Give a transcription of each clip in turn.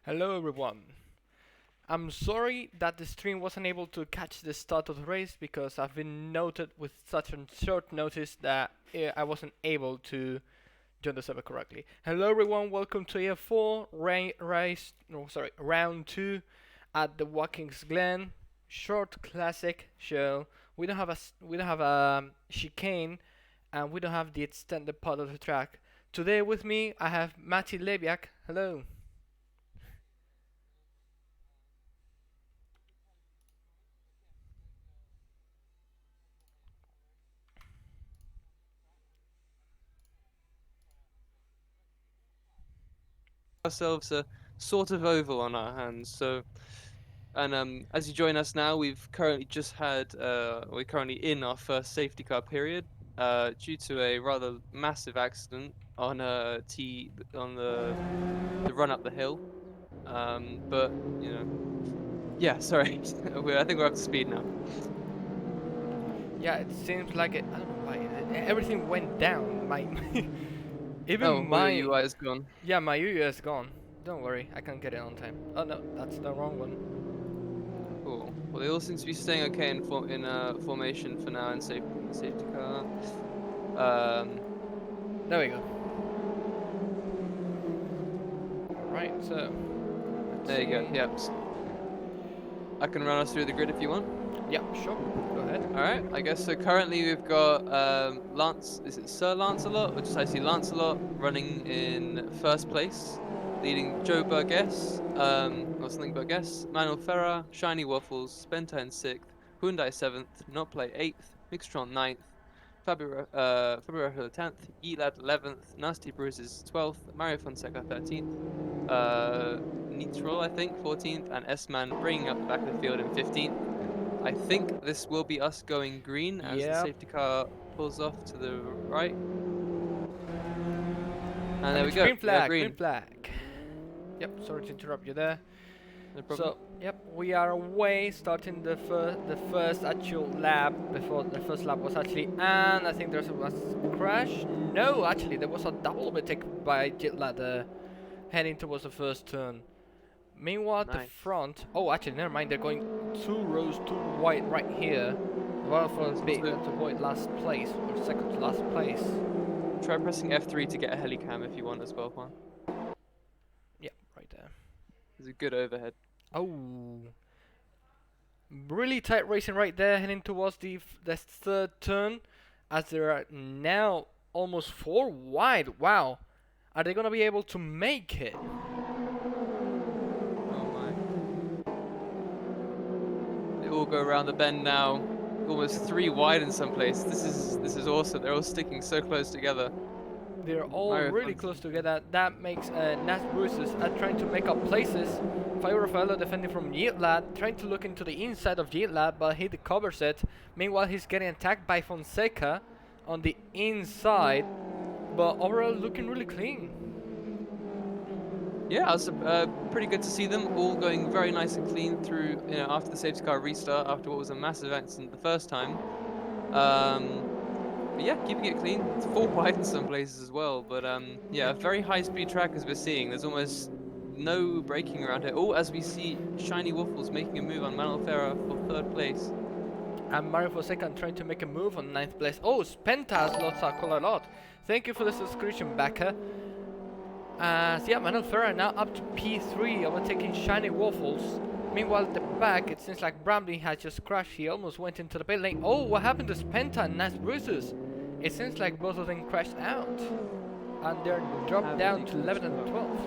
Hello everyone. I'm sorry that the stream wasn't able to catch the start of the race because I've been noted with such a short notice that I wasn't able to join the server correctly. Hello everyone, welcome to AF4 round 2 at the Watkins Glen short classic show. We don't have a chicane and we don't have the extended part of the track. Today with me I have Mati Lebiak. Hello. Ourselves a sort of oval on our hands. And as you join us now, we're currently in our first safety car period, due to a rather massive accident on the run up the hill. But yeah, sorry, I think we're up to speed now. Yeah, it seems like it. I don't know why everything went down. My Oh, even well, your my UI is gone. yeah, my UU is gone. Don't worry, I can get it on time. Oh no, that's the wrong one. Cool. Well, they all seem to be staying okay in formation for now in safety car. Um, There we go. Right, so let's there you go. see. Yep. I can run us through the grid if you want. Yeah, sure. Go ahead. All right, I guess so. Currently, we've got Lance. Is it Sir Lancelot or just I see Lancelot running in first place, leading Joe Burgess, or something Burgess, Manuel Ferrer, Shiny Waffles, Spenta in sixth, Hyundai seventh, Notplay eighth, Mixtron ninth, Fabio 10th, Yeetlad 11th, Nasty Bruises 12th, Mario Fonseca 13th, Neutral I think 14th, and S-Man bringing up the back of the field in 15th. I think this will be us going green as the Yep. safety car pulls off to the right. And And there we it's go. green We are flag. Green green. flag. Yep. Sorry to interrupt you there. No problem. So yep, we are away, starting the first actual lap. Before the first lap was actually, and I think there was a crash. No, actually there was a double overtake by Jitlad heading towards the first turn. Meanwhile, at the Nice. front. Oh, actually, never mind. They're going 2 rows too wide right here. Well, for a Nice. bit Also, to avoid last place or second to last place. try pressing F3 to get a helicam if you want as well, Juan. Yeah, right there. There's a good overhead. Oh, really tight racing right there, heading towards the third turn, as there are now almost 4 wide. Wow, are they gonna be able to make it? Oh my. They all go around the bend now. Almost 3 wide in some places. This is awesome. They're all sticking so close together. They're all Mario really close together. That makes Nas Bruises trying to make up places. Fire Rafaelo defending from Yeetlad, trying to look into the inside of Yeetlad, but he covers it. Meanwhile, he's getting attacked by Fonseca on the inside, but overall looking really clean. Yeah, it was pretty good to see them all going very nice and clean through, after the safety car restart, after what was a massive accident the first time. But yeah, keeping it clean. It's 4 wide in some places as well, but yeah, a very high-speed track as we're seeing. There's almost no braking around here. Oh, as we see Shiny Waffles making a move on Manuel Ferrer for third place. And Mario Fonseca trying to make a move on ninth place. Oh, Spenta has lost quite a lot. Thank you for the subscription, Becca. So yeah, Manuel Ferrer now up to P3, overtaking Shiny Waffles. Meanwhile, at the back, it seems like Bramley has just crashed. He almost went into the pit lane. Oh, what happened to Spenta and Nas Bruises? It seems like both of them crashed out. And they're dropped down to 11 and 12.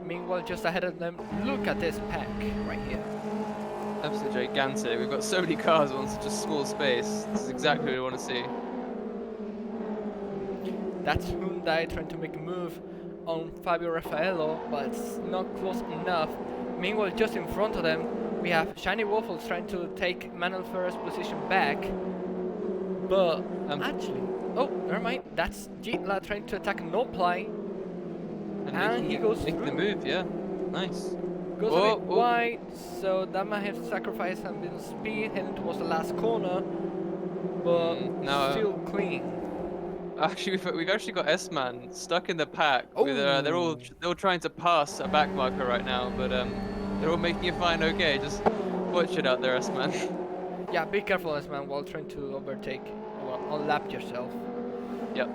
Meanwhile, just ahead of them, look at this pack right here. Absolutely gigantic. We've got so many cars on such a small space. This is exactly what we want to see. That's Hyundai trying to make a move on Fabio Raffaello, but it's not close enough. Meanwhile, just in front of them, we have Shiny Waffles trying to take Manuel Ferrer's position back. But actually, oh, never mind. That's Jitla trying to attack Noply. And he goes making the through. move, yeah. Nice. Goes a bit wide, so that might have sacrificed a bit of speed heading towards the last corner. But now still clean. Actually, we've actually got S-Man stuck in the pack. With, they're all Oh. they're all trying to pass a back marker right now, but they're all making it fine. Okay, just watch it out there, S-Man. Yeah, be careful, S-Man, while trying to overtake or unlap yourself. Yep.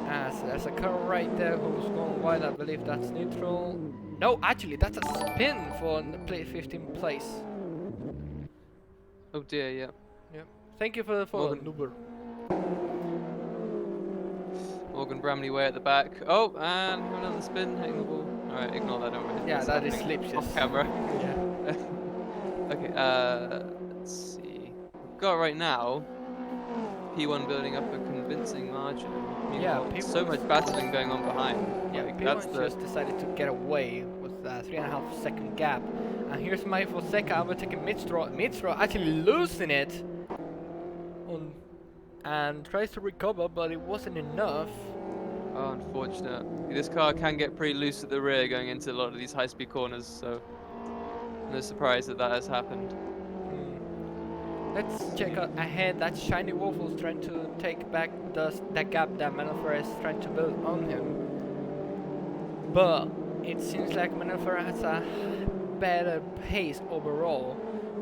As there's a car right there who's going wide. I believe that's neutral. No, actually, that's a spin for 15th place. Oh dear, yeah. Yeah. Thank you for the follow, Morgan. Nuber. Morgan Bramley way at the back. Oh, and coming on the spin, hitting the wall. Alright, ignore that, don't worry. Yeah, It's that is happening slips. off camera. Yeah. Okay, let's see. We've got right now P1 building up a convincing margin. Yeah, Meanwhile, P1 so much battling going on behind. Yeah, Like, P1 that's the just decided to get away with a 3.5 second gap. And here's my Fonseca overtaking mid-straw. Mid-straw actually losing it. And tries to recover, but it wasn't enough. oh, unfortunate. This car can get pretty loose at the rear going into a lot of these high-speed corners, so no surprise that that has happened. Let's check out ahead. That shiny Waffle's trying to take back that gap that Manofera is trying to build on him. But it seems like Manofera has a better pace overall.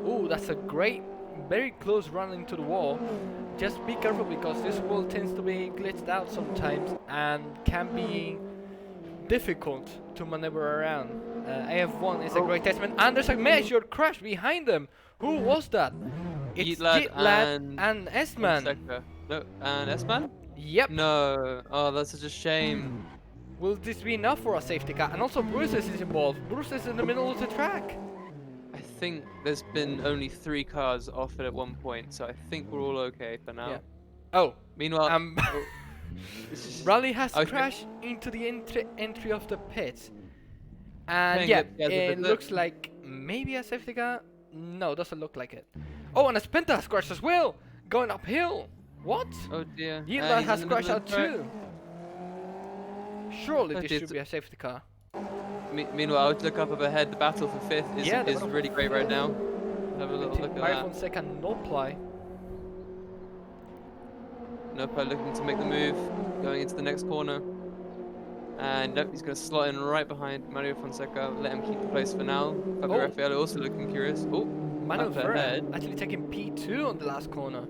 Ooh, that's a great, very close run into the wall. Just be careful because this wall tends to be glitched out sometimes and can be difficult to maneuver around. AF1 is a great testament, and there's a major crash behind them. Who was that? It's Yeetlad and S-Man. Fonseca. No, and S-Man? Yep. No. Oh, that's such a shame. Will this be enough for a safety car? And also Bruce's is involved. Bruce is in the middle of the track. I think there's been only 3 cars off it at one point, so I think we're all okay for now. Yeah. Oh. Meanwhile, Raleigh has Okay. crashed into the entry of the pits. And Paying yeah, lip service it with looks like maybe a safety car. No, doesn't look like it. Oh, and a Spenta has crashed as well, going uphill. What? oh dear. Yilmaz He's has in the crashed middle out of the track. too. Surely Oh this dear, should be a safety car. Meanwhile, I'll look up ahead. The battle for 5th is, Yeah, the is battle really for great right 5th. now. Have a little look at that. Fonseca no play. Nopa looking to make the move, going into the next corner. And nope, he's going to slot in right behind Mario Fonseca. Let him keep the place for now. Fabio Oh. Raffaello also looking curious. Oh, Manuel up Ferrer ahead. actually taking P2 on the last corner.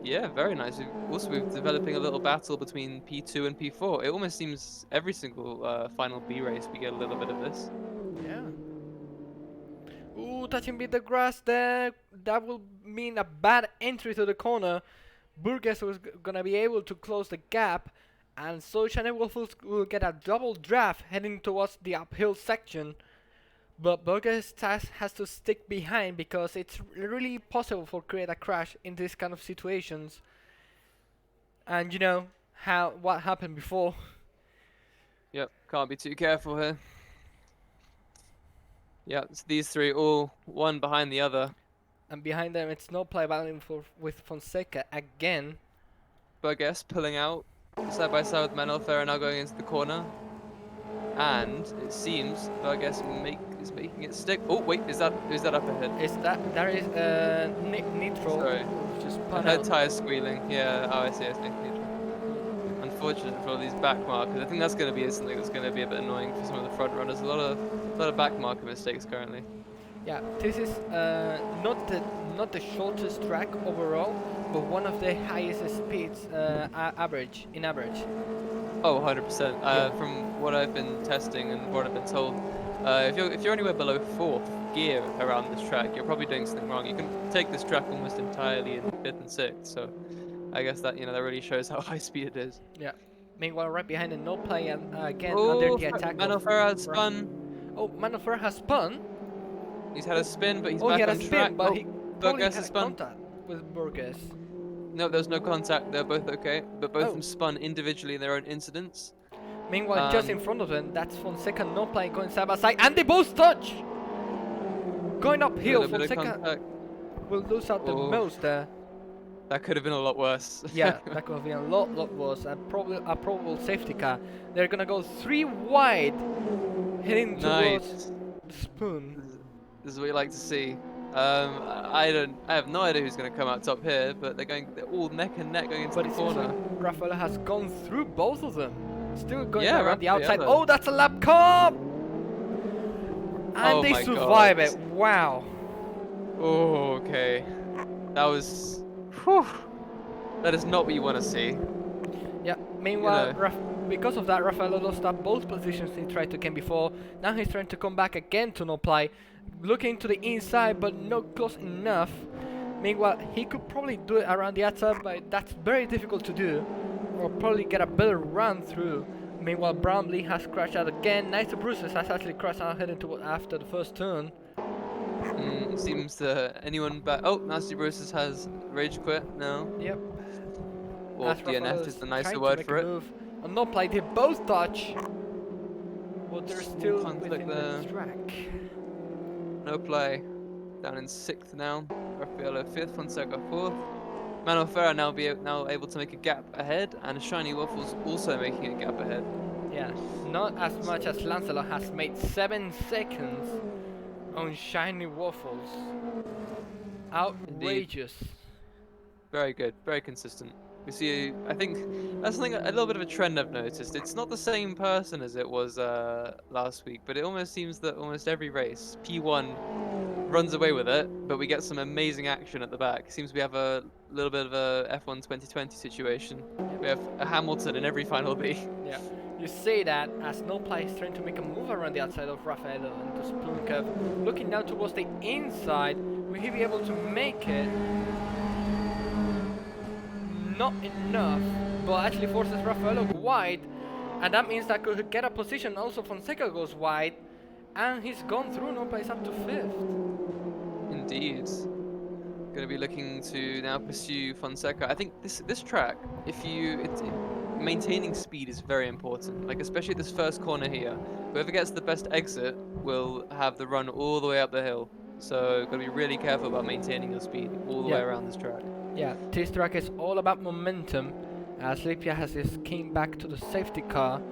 Yeah, very nice. We're developing a little battle between P2 and P4. It almost seems every single final B race we get a little bit of this. Yeah. Ooh, touching bit the grass there. That will mean a bad entry to the corner. Burgess was gonna be able to close the gap, and so Chanel Wolfels will get a double draft heading towards the uphill section. But Burgess has to stick behind because it's really possible for create a crash in this kind of situations. And you know what happened before. Yep, can't be too careful here. Yeah, it's these 3 all one behind the other. And behind them, it's no play battling with Fonseca again. Burgess pulling out side by side with Manuel Ferrer now going into the corner. And it seems Burgess is making it stick. Oh wait, is that up ahead? Is there is neutral? Sorry. Just I spun heard out. tires squealing. Yeah, oh I see. Unfortunate for all these back markers. I think that's going to be something that's going to be a bit annoying for some of the front runners. A lot of back marker mistakes currently. Yeah, this is not the shortest track overall, but one of the highest speeds average. Oh, 100%. From what I've been testing and what I've been told, if you're anywhere below 4th gear around this track, you're probably doing something wrong. You can take this track almost entirely in 5th and 6th, so I guess that that really shows how high speed it is. Yeah. Meanwhile, right behind the no play and again Oh, under the attack. Manuel Ferrer has spun. Oh, Manuel Ferrer has spun. He's had a spin, but he's Oh, he back had on a spin, track. but Oh, he probably Burgess had has spun. contact with Burgess. No, there's no contact. They're both okay, but both Oh. of them spun individually in their own incidents. Meanwhile, just in front of them, that's Fonseca no play going side by side, and they both touch. Going uphill, A little bit of Fonseca contact. will lose out the Oh. most there. That could have been a lot worse. Yeah, that could have been a lot worse, and probably a probable safety car. They're gonna go 3 wide, heading towards Nice. the spoon. This is what you like to see. I have no idea who's going to come out top here, but they're all neck and neck going into But the it seems corner. like Raffaello has gone through both of them. Still going Yeah, around the outside. Raffaello. Oh, that's a lap car! And Oh they my survive God. it. Wow. Oh, okay. That was. Whew. That is not what you want to see. Yeah, meanwhile, know. because of that, Raffaello lost up both positions he tried to gain before. Now he's trying to come back again to no play. Looking to the inside, but not close enough. Meanwhile, he could probably do it around the outside, but that's very difficult to do. Or probably get a better run through. Meanwhile, Brownlee has crashed out again. Nice Bruces has actually crashed out heading to after the first turn. Seems anyone back. Oh, Nasty Bruces has rage quit now. Yep. Or As DNF Raffaello is the nicer trying to word make for a it. move. On no play, they both touch. But they're Small still conflict within there. the track. No play. Down in 6th now. Raffaello 5th, Fonseca 4th. Manuel Ferrer now able to make a gap ahead, and Shiny Waffles also making a gap ahead. Yeah, not as much as Lancelot has made 7 seconds on Shiny Waffles. Outrageous. Indeed. Very good, very consistent. We see, I think that's something, a little bit of a trend I've noticed. It's not the same person as it was last week, but it almost seems that almost every race, P1 runs away with it, but we get some amazing action at the back. Seems we have a little bit of a F1 2020 situation. We have a Hamilton in every final B. Yeah, you say that as no play is trying to make a move around the outside of Raffaello and the spoon curve. Looking down towards the inside, will he be able to make it? Not enough, but actually forces Raffaello wide, and that means that could get a position. Also Fonseca goes wide, and he's gone through. No place up to 5th. Indeed. Going to be looking to now pursue Fonseca. I think this track, maintaining speed is very important. Like especially this first corner here, whoever gets the best exit will have the run all the way up the hill. So got to be really careful about maintaining your speed all the way around this track. Yeah, this track is all about momentum, as Lipia has his came back to the safety car.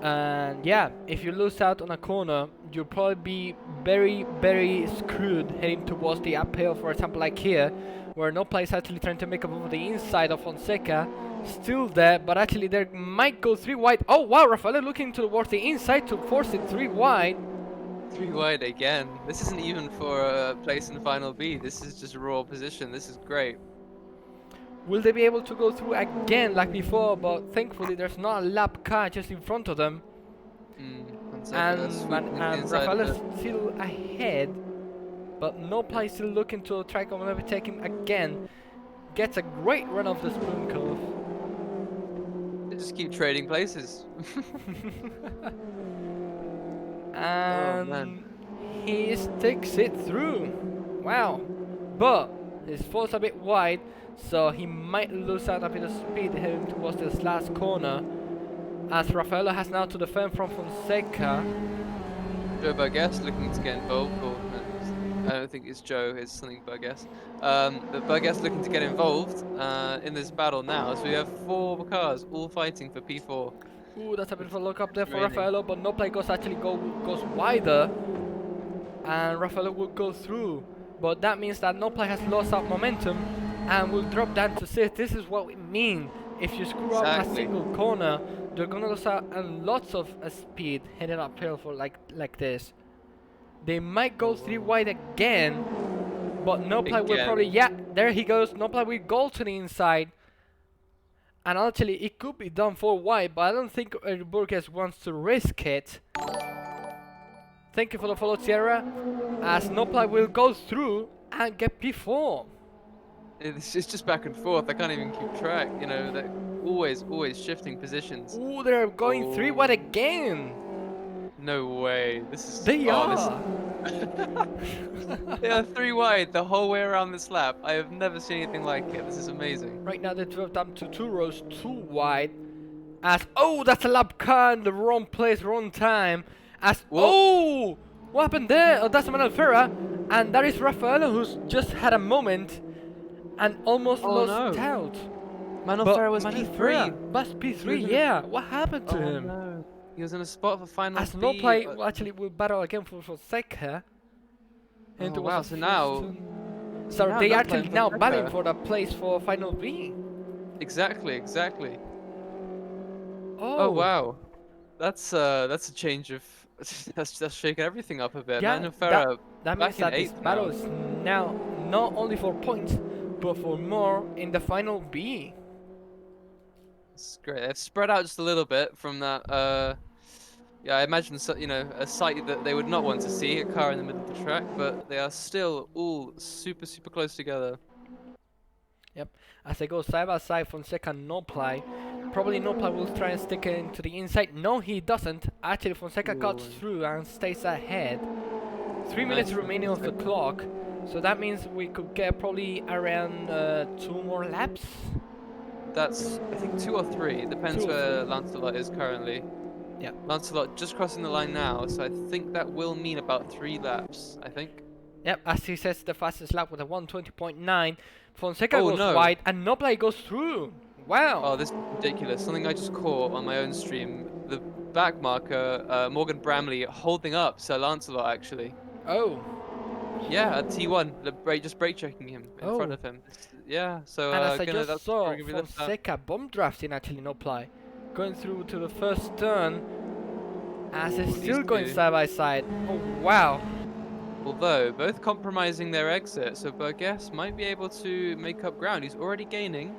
And yeah, if you lose out on a corner, you'll probably be very, very screwed heading towards the uphill, for example like here, where no play is actually trying to make a move on the inside of Fonseca. Still there, but actually there might go 3 wide. Oh wow, Raffaello looking towards the inside to force it 3 wide. 3 wide again. This isn't even for a place in Final B. This is just raw position. This is great. Will they be able to go through again like before? But thankfully there's not a lap car just in front of them. And Raffaello is still ahead. But no play still looking to try to overtake him again. Gets a great run off the spoon curve. They just keep trading places. And he sticks it through. Wow. But his falls a bit wide, so he might lose out a bit of speed heading towards this last corner. As Raffaello has now to defend from Fonseca. Joe Burgess looking to get involved. I don't think it's Joe, it's something Burgess. But Burgess looking to get involved in this battle now. So we have 4 cars all fighting for P4. Ooh, that's a bit of a look up there for Raffaello, but no play goes wider, and Raffaello will go through. But that means that no play has lost out momentum and will drop down to 6th. This is what we mean. If you screw up a single corner, you're gonna lose out on lots of speed heading uphill for like this. They might go 3 wide again, but no play will probably, yeah, there he goes. No play will go to the inside. And actually, it could be done 4 wide, but I don't think Burgess wants to risk it. Thank you for the follow, Sierra. As Nopla will go through and get P4. It's just back and forth. I can't even keep track. You know, they're always shifting positions. Ooh, they're going 3 wide again. No way. This is. They are. They are 3 wide the whole way around this lap. I have never seen anything like it. This is amazing. Right now they dropped up to 2 rows, 2 wide. As that's a lap car in the wrong place, wrong time. As what happened there? Oh, that's Manuel Ferrer, and that is Raffaello, who's just had a moment and almost lost out. Manuel Ferrer was P3. That's P3, yeah. What happened to him? No. He was in a spot for final. As no play, actually will battle again for Fonseca. And Oh, wow, so now... So now they not actually playing now Fonseca. battling for the place for final B. Exactly. Oh, Oh, wow. That's a change of... that's shaking everything up a bit. yeah, Manuel Ferrer that means back in that this 8th battle now. is now not only for points, but for more in the final B. It's great. They've spread out just a little bit from that. Yeah, I imagine so, you know, a sight that they would not want to see, a car in the middle of the track, but they are still all super close together. Yep, as they go side by side, Fonseca no play. Probably no play will try and stick it into the inside. No, he doesn't. Actually, Fonseca cuts Ooh, through and stays ahead. 3 minutes nice from remaining of the Fonseca. clock, so that means we could get probably around 2 more laps. That's, I think, 2 or 3. Depends 2 or where 3. Lancelot is currently. Yeah. Lancelot just crossing the line now, so I think that will mean about 3 laps, I think. Yep, as he says, the fastest lap with a 120.9. Fonseca Oh, goes no. wide and Noblay goes through. Wow. Oh, this is ridiculous. Something I just caught on my own stream. The back marker, Morgan Bramley, holding up Sir Lancelot, actually. Oh. Yeah, at T1, just brake checking him in front Oh. of him. Yeah, so And as I that's just saw, probably gonna be left out. Fonseca bomb drafting actually Noblay. Going through to the first turn. As it's Ooh, still these going two. side by side. Oh, wow. Although both compromising their exit, so Burgess might be able to make up ground. He's already gaining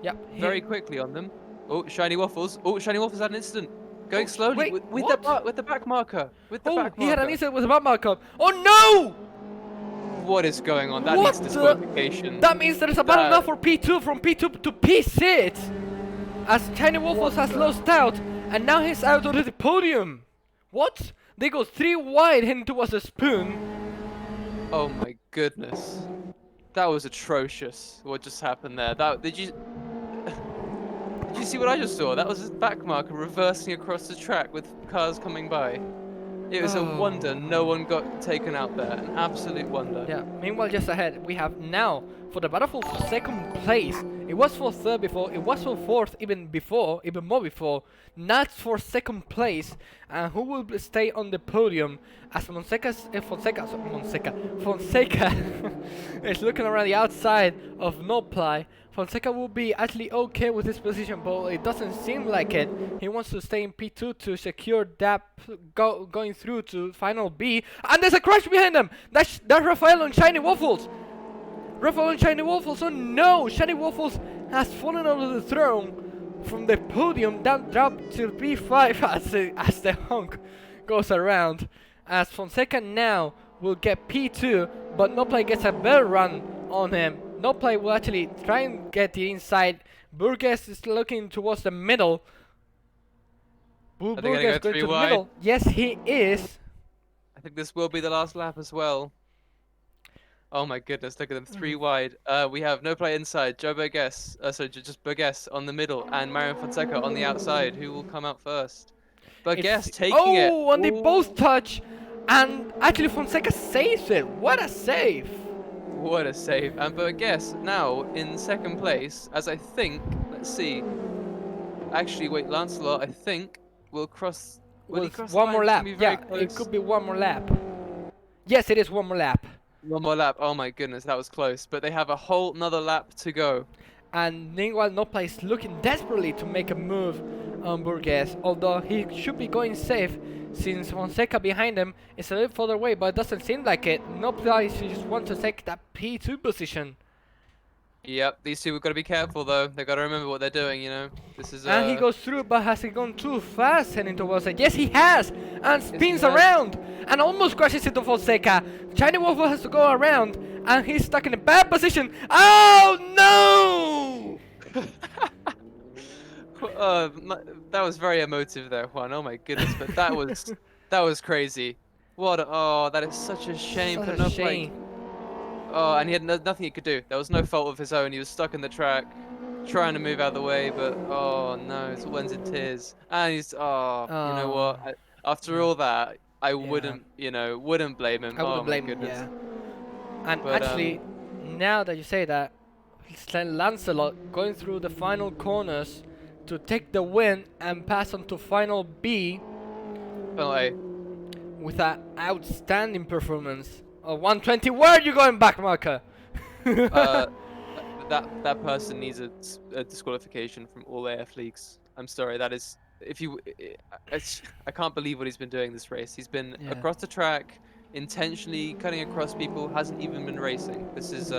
Yep. very quickly on them. Oh, Shiny Waffles! Oh, Shiny Waffles had an incident. Going slowly wait, with what? the back marker. With the Oh, back he had an marker. incident with a back marker. Oh no! What is going on? That What needs the- disqualification. That means there is a battle That- now for P2 from P2 to P6. As Shiny Waffles has lost out, and now he's out of the podium. What? They go 3 wide heading towards the spoon. Oh my goodness. That was atrocious. What just happened there? Did you see what I just saw? That was his back marker reversing across the track with cars coming by. It was a wonder no one got taken out there. An absolute wonder. Yeah, meanwhile just ahead, we have now, for the battle for second place, it was for third before, it was for fourth even more before, not for second place, and who will stay on the podium, as Fonseca is looking around the outside of Noply. Fonseca will be actually okay with his position, but it doesn't seem like it. He wants to stay in P2 to secure that going through to final B. And there's a crash behind him! That's Rafael on Shiny Waffles! Rafael on Shiny Waffles, oh no! Shiny Waffles has fallen out of the throne from the podium, down drop to P5 as the honk goes around. As Fonseca now will get P2, but Noplay gets a better run on him. Noplay will actually try and get the inside. Burgess is looking towards the middle. Are they Burgess gonna go going 3 to the wide? middle. Yes, he is. I think this will be the last lap as well. Oh my goodness, look at them, 3 wide. We have no play inside, Joe Burgess, just Burgess on the middle, and Marion Fonseca on the outside. Who will come out first? Burgess taking it. Oh, and they Ooh. both touch. And actually Fonseca saves it. What a save. What a save. And Burgess now in second place, as I think, let's see. Actually, wait, Lancelot, I think, will cross. Will he With cross the one line? more It's lap. gonna be very Yeah, it close. could be one more lap. Yes, it is one more lap. One more lap. Oh my goodness, that was close. But they have a whole nother lap to go. And meanwhile, Nopla is looking desperately to make a move on Burgess, although he should be going safe since Fonseca behind him is a little further away, but it doesn't seem like it. Nopla just wants to take that P2 position. Yep, these two have got to be careful though. They've got to remember what they're doing, you know. This is And he goes through, but has he gone too fast heading towards it? Yes, he has! And spins has. around! And almost crashes into Fonseca. Shiny Waffle has to go around, and he's stuck in a bad position. Oh no! that was very emotive there, Juan. Oh my goodness, but that was crazy. That is such a shame. Such for a no shame. Oh, and he had nothing he could do. There was no fault of his own. He was stuck in the track, trying to move out of the way, but oh no, it all ends in tears. And he's you know what? After all that, I wouldn't blame him. I wouldn't Oh my blame him, goodness. yeah. And But, actually, now that you say that, it's Lancelot going through the final corners to take the win and pass on to final B Well, with an outstanding performance Oh, 120. Where are you going back, Marker? Uh, that person needs a disqualification from all AF leagues. I'm sorry, that is if you I can't believe what he's been doing this race. He's been Yeah. across the track, intentionally cutting across people, hasn't even been racing. This is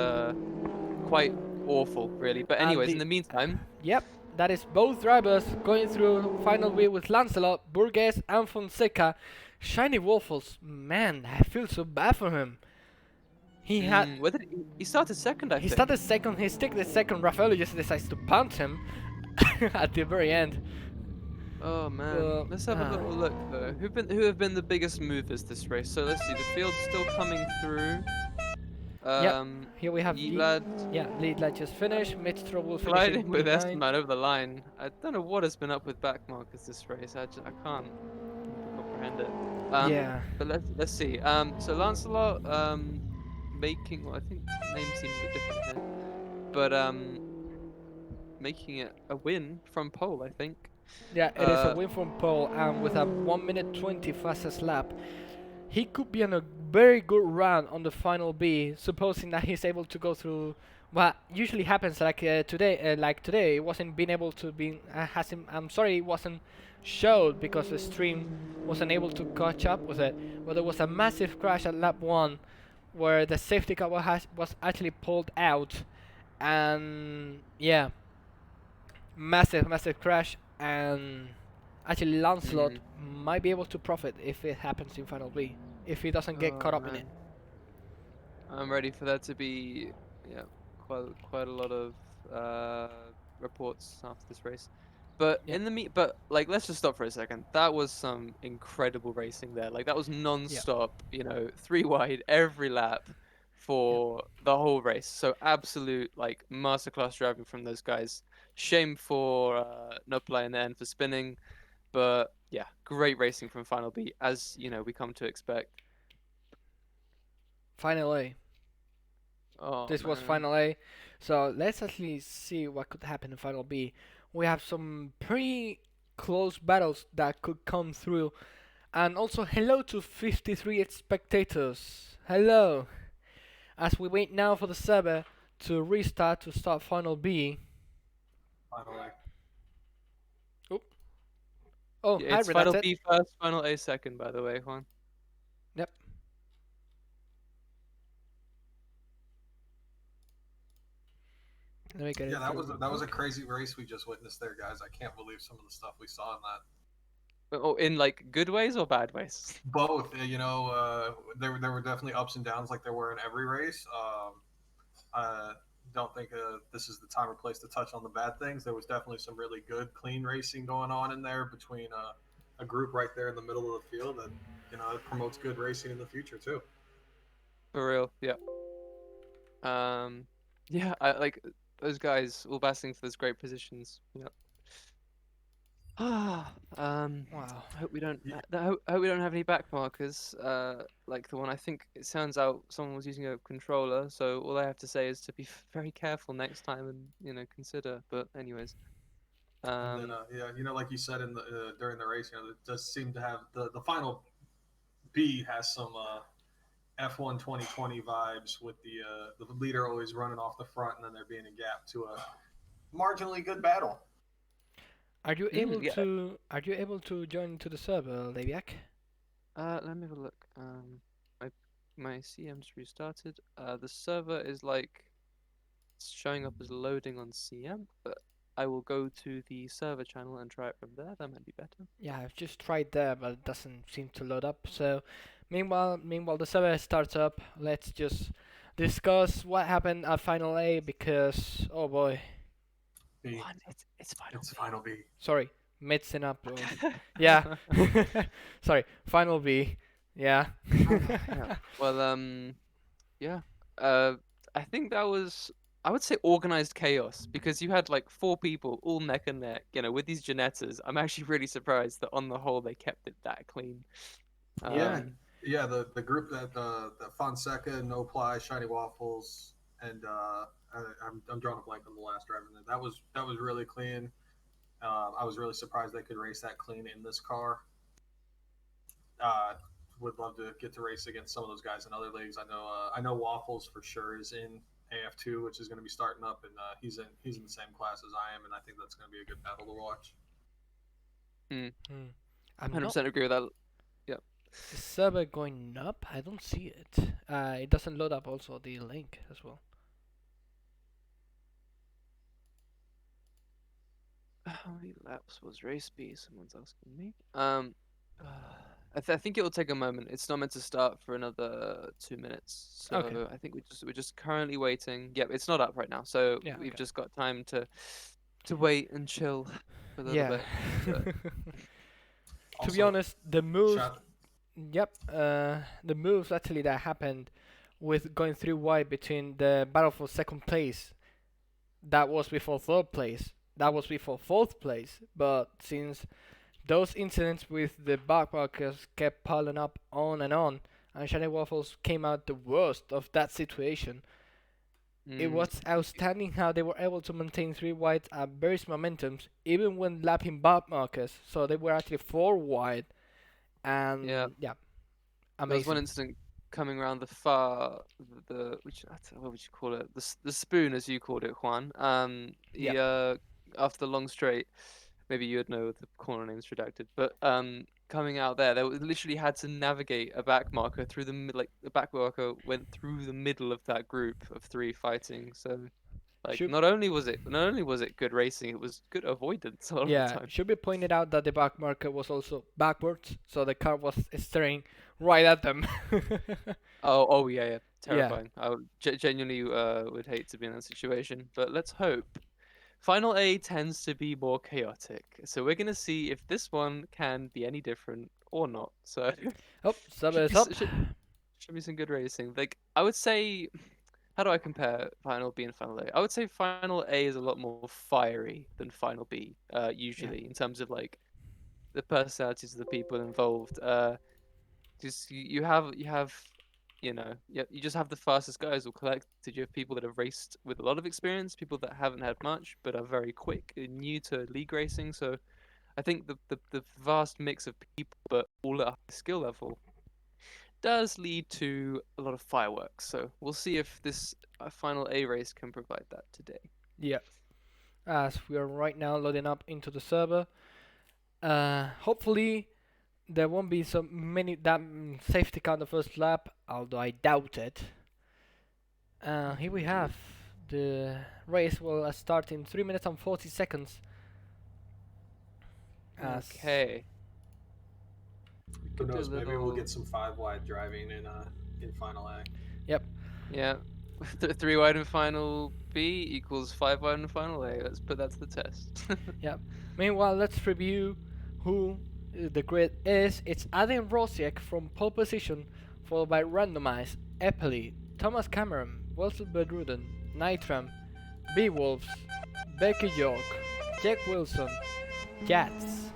quite awful, really. But And anyways, in the the meantime, Yep, that is both drivers going through final wheel with Lancelot, Burgess, and Fonseca. Shiny Waffles, man, I feel so bad for him. He had whether he started second, I he think. started second, he stick the second. Rafael just decides to punt him at the very end. Oh man, But let's have a little look though. Who have been the biggest movers this race? So let's see. The field's still coming through. yep, Um, here we have Yeet Lad lead light just finished. Midstro will finish in gliding with P9. Esteban over the line. I don't know what has been up with back markers this race. I can't comprehend it. Yeah, But let's see. So Lancelot making, well, I think name seems a bit different here, but making it a win from pole, I think. yeah, it is a Uh, win from Paul, and with a 1 minute 20 fastest lap. He could be on a very good run on the final B, supposing that he's able to go through what usually happens today. Like today, it wasn't being able to be. Hasn't. I'm sorry, it wasn't showed because the stream wasn't able to catch up with it. But there was a massive crash at lap one, where the safety car was actually pulled out, and yeah, massive crash, and actually Lancelot mhm. might be able to profit if it happens in final B, if he doesn't get Oh caught up in it. man, I'm ready for there to be, yeah, quite a lot of reports after this race. But Yep, but like, let's just stop for a second. That was some incredible racing there. Like that was yep, non-stop, three wide every lap yep. for the whole race. So absolute like masterclass driving from those guys. Shame for Nopla in the end for spinning, but yeah, great racing from Final B, as we come to expect. Final A. Oh This was man. final A. So let's actually see what could happen in final B. We have some pretty close battles that could come through. And also hello to 53 spectators. Hello. As we wait now for the server to restart to start final B. Finally. Oop. Oh, Yeah, hi it's Final Redacted. B first, Final A second, by the way, Juan. Yep. Let me get Yeah, it through real that was a quick. crazy race we just witnessed there, guys. I can't believe some of the stuff we saw in that. Oh, in like good ways or bad ways? Both, there were definitely ups and downs like there were in every race. I don't think this is the time or place to touch on the bad things. There was definitely some really good, clean racing going on in there between a group right there in the middle of the field that it promotes good racing in the future too. For real, yeah. Yeah, I like those guys all battling for those great positions. Yeah. Ah, Wow. I hope we don't. Yeah, I hope we don't have any back markers. Like the one I think it sounds out someone was using a controller. So all I have to say is to be very careful next time and consider. But anyways, and then um, like you said in the during the race, it does seem to have the final B has some F1 2020 vibes with the leader always running off the front and then there being a gap to a marginally good battle. yeah. are you able to join to the server, Leviak? Let me have a look. My my CM just restarted. The server is like it's showing up as loading on CM, but I will go to the server channel and try it from there. That might be better. Yeah, I've just tried there, but it doesn't seem to load up. So, meanwhile the server starts up. Let's just discuss what happened at Final A because oh boy, B. One, it's final It's B. final B. sorry, mixing up. Yeah, sorry, Final B. Yeah. Yeah. Well, yeah. Uh, I think that was, I would say, organized chaos because you had like four people all neck and neck, with these Janettas. I'm actually really surprised that on the whole they kept it that clean. Yeah, Um, yeah. The group that the Fonseca, No Ply, Shiny Waffles, and I'm drawing a blank on the last driver. That was really clean. I was really surprised they could race that clean in this car. Uh, would love to get to race against some of those guys in other leagues. I know Waffles for sure is in AF2, which is going to be starting up, and he's in the same class as I am, and I think that's going to be a good battle to watch. Mm, Hmm. I'm not. 100% agree with that. Yeah. Is the server going up? I don't see it. It doesn't load up also the link as well. How many laps was race B? Someone's asking me. I think it will take a moment. It's not meant to start for another 2 minutes, Okay. so I think we're just currently waiting. Yep, it's not up right now, so Yeah. we've Okay. just got time to wait and chill for a little Yeah. bit. But To be Also, honest, the moves. shout Yep. The moves actually that happened with going through wide between the battle for second place. That was before third place. That was before fourth place. But since those incidents with the backpackers kept piling up on, and Shiny Waffles came out the worst of that situation. It mm, was outstanding how they were able to maintain three wide at various momentums, even when lapping backmarkers. So they were actually four wide, yeah, and yeah, there was one amazing. incident coming around the far the which what would you call it? The spoon as you called it, Juan. He Yep, after the long straight. Maybe you'd know the corner name's redacted, but coming out there, literally had to navigate a back marker through like the back marker went through the middle of that group of three fighting. So like should not only was it good racing, it was good avoidance a lot of the yeah time. should be pointed out that the backmarker was also backwards, so the car was staring right at them. Oh yeah, yeah, Yeah, terrifying. I genuinely would hate to be in that situation, but let's hope. Final A tends to be more chaotic, so we're gonna see if this one can be any different or not. So oh, sub should is be up. should be some good racing. Like I would say, how do I compare Final B and Final A? I would say Final A is a lot more fiery than Final B, Yeah, usually in terms of like the personalities of the people involved. Just you have you just have the fastest guys all collected. You have people that have raced with a lot of experience, people that haven't had much but are very quick and new to league racing. So I think the vast mix of people, but all at a high skill level, does lead to a lot of fireworks. So we'll see if this final A race can provide that today. yeah. As we are right now loading up into the server, hopefully there won't be so many that safety car on the first lap, although I doubt it. Here we have the race will start in 3 minutes and 40 seconds. As Okay, we who could do a knows? Maybe we'll little get some five wide driving in Final A. yep, yeah. Three wide in final B equals five wide in final A. Let's put that to the test. yep. Meanwhile, let's review who the grid is. It's Adam Rosiek from pole position, followed by Randomize, Eppley, Thomas Cameron, Wilson Bedruden, Nitram, Beewolves, Becky York, Jack Wilson, Jats,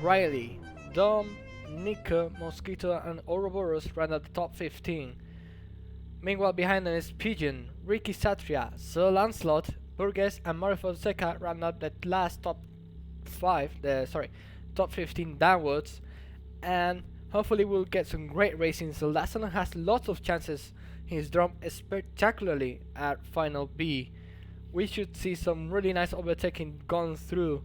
Riley, Dom, Nika, Mosquito, and Ouroboros ran at the top 15. Meanwhile, behind them is Pigeon, Ricky Satria, Sir Lancelot, Burgess, and Mario Fonseca ran up the last top 5, top 15 downwards, and hopefully we'll get some great racing. So Lassanon has lots of chances. He's drawn spectacularly at Final B. We should see some really nice overtaking gone through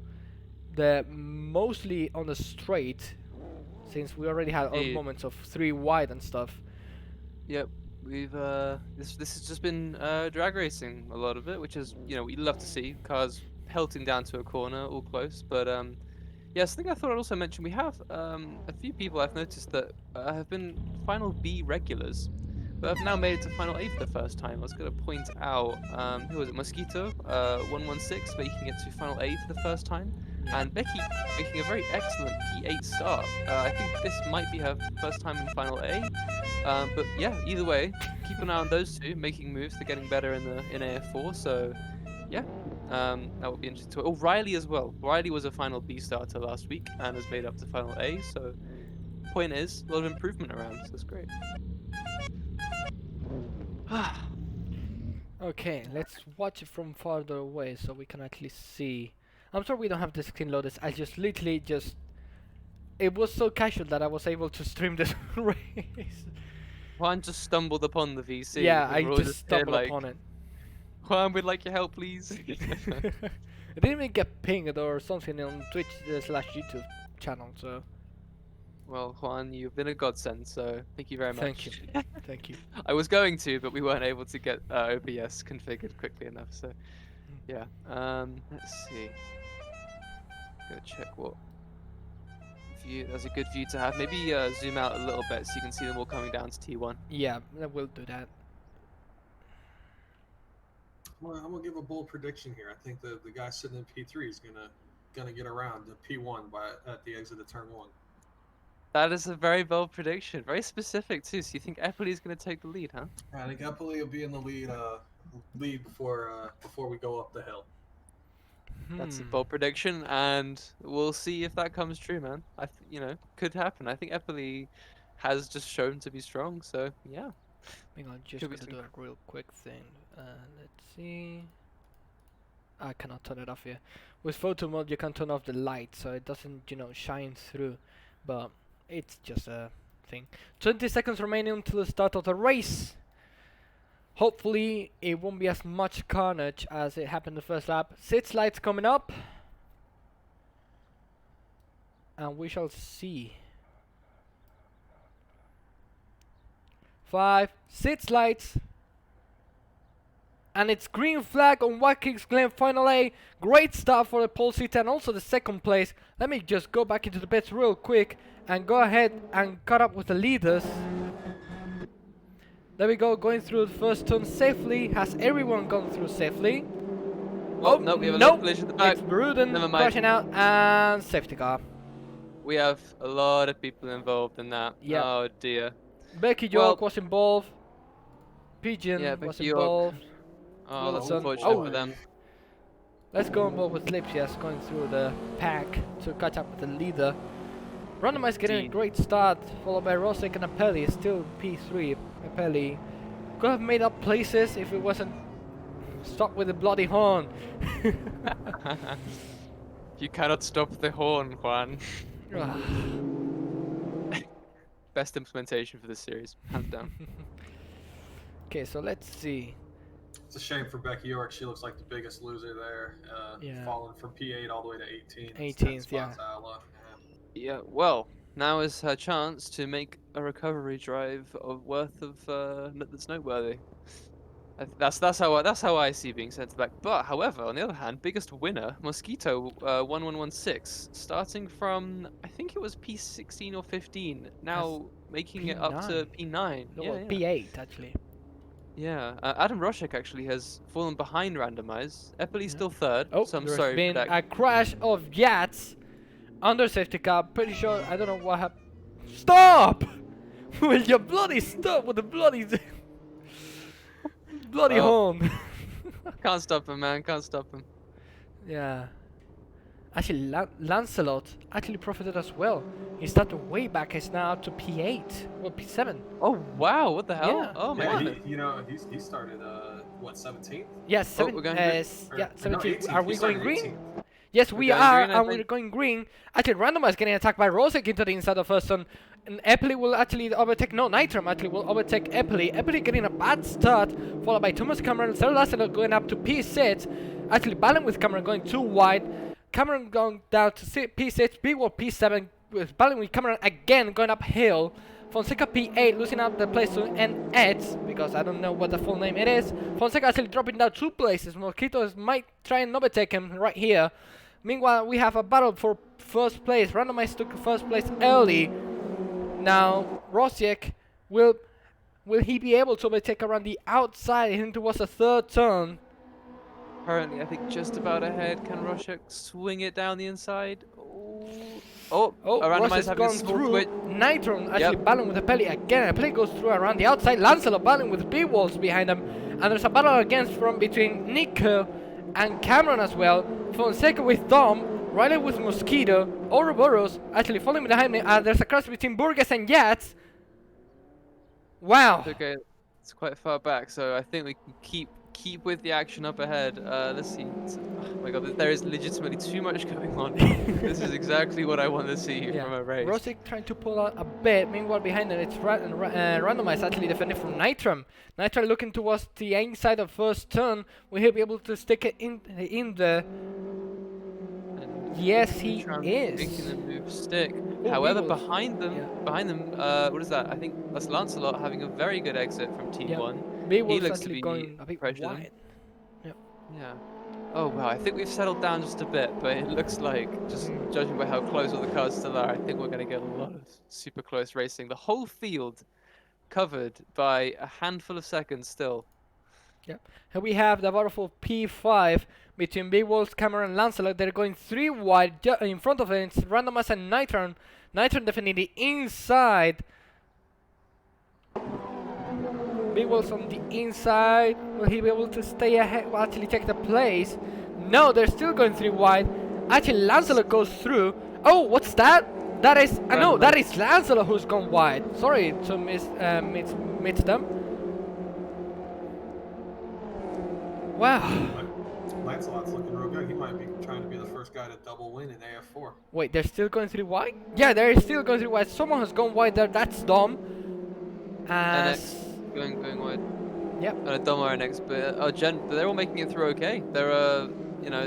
the mostly on the straight, since we already had our Indeed. moments of 3 wide and stuff. Yep. We've this has just been drag racing a lot of it, which is we love to see cars pelting down to a corner all close. But yes, I think I thought I'd also mention we have a few people I've noticed that have been final B regulars, but have now made it to final A for the first time. I was going to point out who was it? Mosquito 116 making it to final A for the first time, and Becky making a very excellent P8 start. I think this might be her first time in final A. But yeah, either way, keep an eye on those two making moves. They're getting better in AF4. So yeah, that would be interesting. Oh, Riley as well. Riley was a final B starter last week and has made up to final A. So point is, a lot of improvement around. So that's great. Okay, let's watch it from farther away so we can actually see. I'm sorry we don't have the screen loaded. I just literally just it was so casual that I was able to stream this race. Juan just stumbled upon the VC. Yeah, and I we're all just here stumbled like, upon it. Juan, we'd like your help, please. I didn't even get pinged or something on Twitch slash YouTube channel, so Well, Juan, you've been a godsend, so thank you very much. thank you. Thank you. I was going to, but we weren't able to get OBS configured quickly enough. So, yeah. Let's see. Go check what view. That's a good view to have. Maybe zoom out a little bit so you can see them all coming down to T1. Yeah, I will do that. Well, I'm gonna give a bold prediction here. I think the guy sitting in P3 is gonna get around to P1 at the exit of turn 1. That is a very bold prediction. Very specific too. So you think Eppley's going to take the lead, huh? I think Eppley will be in the lead before we go up the hill. That's a Hmm. bold prediction, and we'll see if that comes true, man. Could happen. I think Eppley has just shown to be strong, so yeah. Hang on, just Could be gonna do some- a real quick thing. Let's see. I cannot turn it off here. With photo mode, you can turn off the light, so it doesn't, shine through. But it's just a thing. 20 seconds remaining until the start of the race. Hopefully, it won't be as much carnage as it happened the first lap. 6 lights coming up, and we shall see. 5, 6 lights. And it's green flag on Watkins Glen final A. Great start for the pole seat and also the second place. Let me just go back into the pits real quick and go ahead and cut up with the leaders. There we go, going through the first turn safely. Has everyone gone through safely? Oh, no, we have a little collision at the back. It's Bruden Never mind. crashing out and safety car. We have a lot of people involved in that. Yeah. Oh dear. Becky Well- York was involved. Pigeon Yeah, was Becky York. involved. Oh, that's Wilson. unfortunate Oh. for them. Let's go on board with Lips, yes, going through the pack to catch up with the leader. Randomized getting a Indeed. great start, followed by Rosic and Apelli, still P3. Apelli could have made up places if it wasn't stopped with the bloody horn. You cannot stop the horn, Juan. Ah. Best implementation for this series, hands down. Okay, so let's see. It's a shame for Becky York. She looks like the biggest loser there. Yeah. Falling from P8 all the way to 18. It's 18th, 10 yeah. spots out of luck, man. Yeah, well, now is her chance to make a recovery drive that's noteworthy. That's how I see being sent back. But however, on the other hand, biggest winner Mosquito 1116, starting from I think it was P16 or 15, now making it up to P9. No, Yeah, well, yeah. P8 actually. Yeah, Adam Roshek actually has fallen behind randomize. Eppley's still third, Oh, so I'm there's sorry for been that. a crash of Yats under safety car. Pretty sure, I don't know what happened. Stop! Will you bloody stop with the bloody bloody Oh. horn? Can't stop him, man. Can't stop him. Yeah. Actually, Lancelot actually profited as well. He started way back. He's now up to P8 or P7. Oh wow! What the hell? Yeah. Oh my Yeah, goodness. he started what 17th? Yes, Oh, we're going green. yeah, Or 17. 18th. Are He we going started green? 18th. Yes, We're we going are, green, I and we're think. going green. Actually, Randomize getting attacked by Rosic into the inside of first turn. And Eppley will actually overtake, no, Nitram actually will overtake Eppley. Eppley getting a bad start, followed by Thomas Cameron. Sarah Lasseter going up to P6. Actually, battling with Cameron going too wide. Cameron going down to P6, B-Wall P7. With battling with Cameron again going uphill. Fonseca P8 losing out the place to NX because I don't know what the full name it is. Fonseca actually dropping down 2 places. Mosquitoes might try and overtake him right here. Meanwhile, we have a battle for first place. Randomized took first place early. Now, Rosiek will he be able to overtake around the outside heading towards the third turn? Currently, I think just about ahead. Can Roshek swing it down the inside? Oh, Oh, a Ross randomized has having a gone small through. twitch. Nitron actually Yep. battling with Apelli again. Apelli goes through around the outside. Lancelot battling with B-Walls behind him. And there's a battle against from between Nico and Cameron as well. Fonseca with Dom. Riley with Mosquito. Ouroboros actually following behind me. There's a cross between Burgess and Yats. Wow. Okay, it's quite far back, so I think we can keep keep with the action up ahead. Let's see. Oh my god, there is legitimately too much going on. This is exactly what I want to see from a race. Rosic trying to pull out a bit. Meanwhile, behind him, it's Randomized actually defending from Nitram. Nitram looking towards the inside of first turn. Will he be able to stick it in the? And Yes, he Trump is. making the move stick. Oh, However, Beagles. behind them, what is that? I think that's Lancelot having a very good exit from T1. He Beagles looks to actually be going a bit pressuring. wide. Yeah. Oh wow, I think we've settled down just a bit, but it looks like, just judging by how close all the cars still are, I think we're going to get a lot of super close racing. The whole field covered by a handful of seconds still. Here we have the battle for P5 between Big Wolves, Cameron, and Lancelot. They're going 3 wide. In front of it, it's Randomized and Nitron. Nitron defending the inside. Big Wolves on the inside. Will he be able to stay ahead? Will actually take the place? No, they're still going 3 wide. Actually, Lancelot goes through. Oh, what's that? That is. No, that is Lancelot who's gone wide. Sorry to miss them. Wow. Lancelot's looking real good. He might be trying to be the first guy to double win in AF4. Wait, they're still going 3 wide? Yeah, they're still going 3 wide. Someone has gone wide there. That's Dom. Going wide. Yep. Dom are next, but they're all making it through okay. They're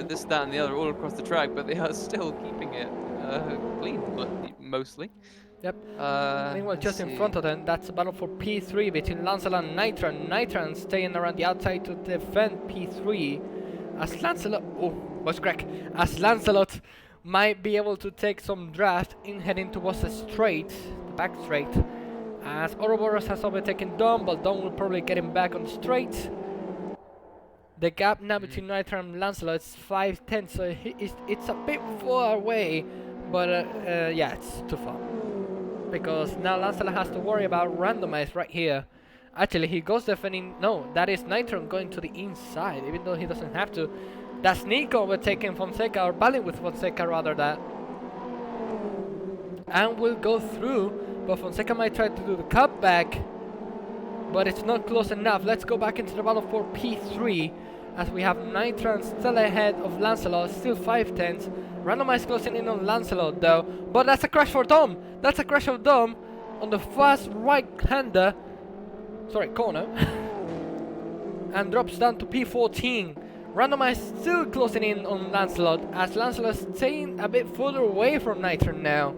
this, that, and the other all across the track, but they are still keeping it clean, mostly. Yep. Meanwhile, just in front of them, that's a battle for P3 between Lancelot and Nitran. Nitran staying around the outside to defend P3. As Lancelot, as Lancelot might be able to take some draft in heading towards the straight, the back straight. As Ouroboros has overtaken Dom, but Dom will probably get him back on straight. The gap now between Nitran and Lancelot is 5'10", so it's a bit far away, but yeah, it's too far. Because now Lancelot has to worry about Randomized right here. Actually, he goes defending. No, that is Nitron going to the inside, even though he doesn't have to. That's Nico overtaking Fonseca, or battling with Fonseca rather, that. And will go through, but Fonseca might try to do the cutback, but it's not close enough. Let's go back into the battle for P3, as we have Nitron still ahead of Lancelot, still 5'10". Randomized closing in on Lancelot though, but that's a crash for Dom. That's a crash of Dom on the fast right-hander, corner, and drops down to P14. Randomized still closing in on Lancelot, as Lancelot staying a bit further away from Nitron now.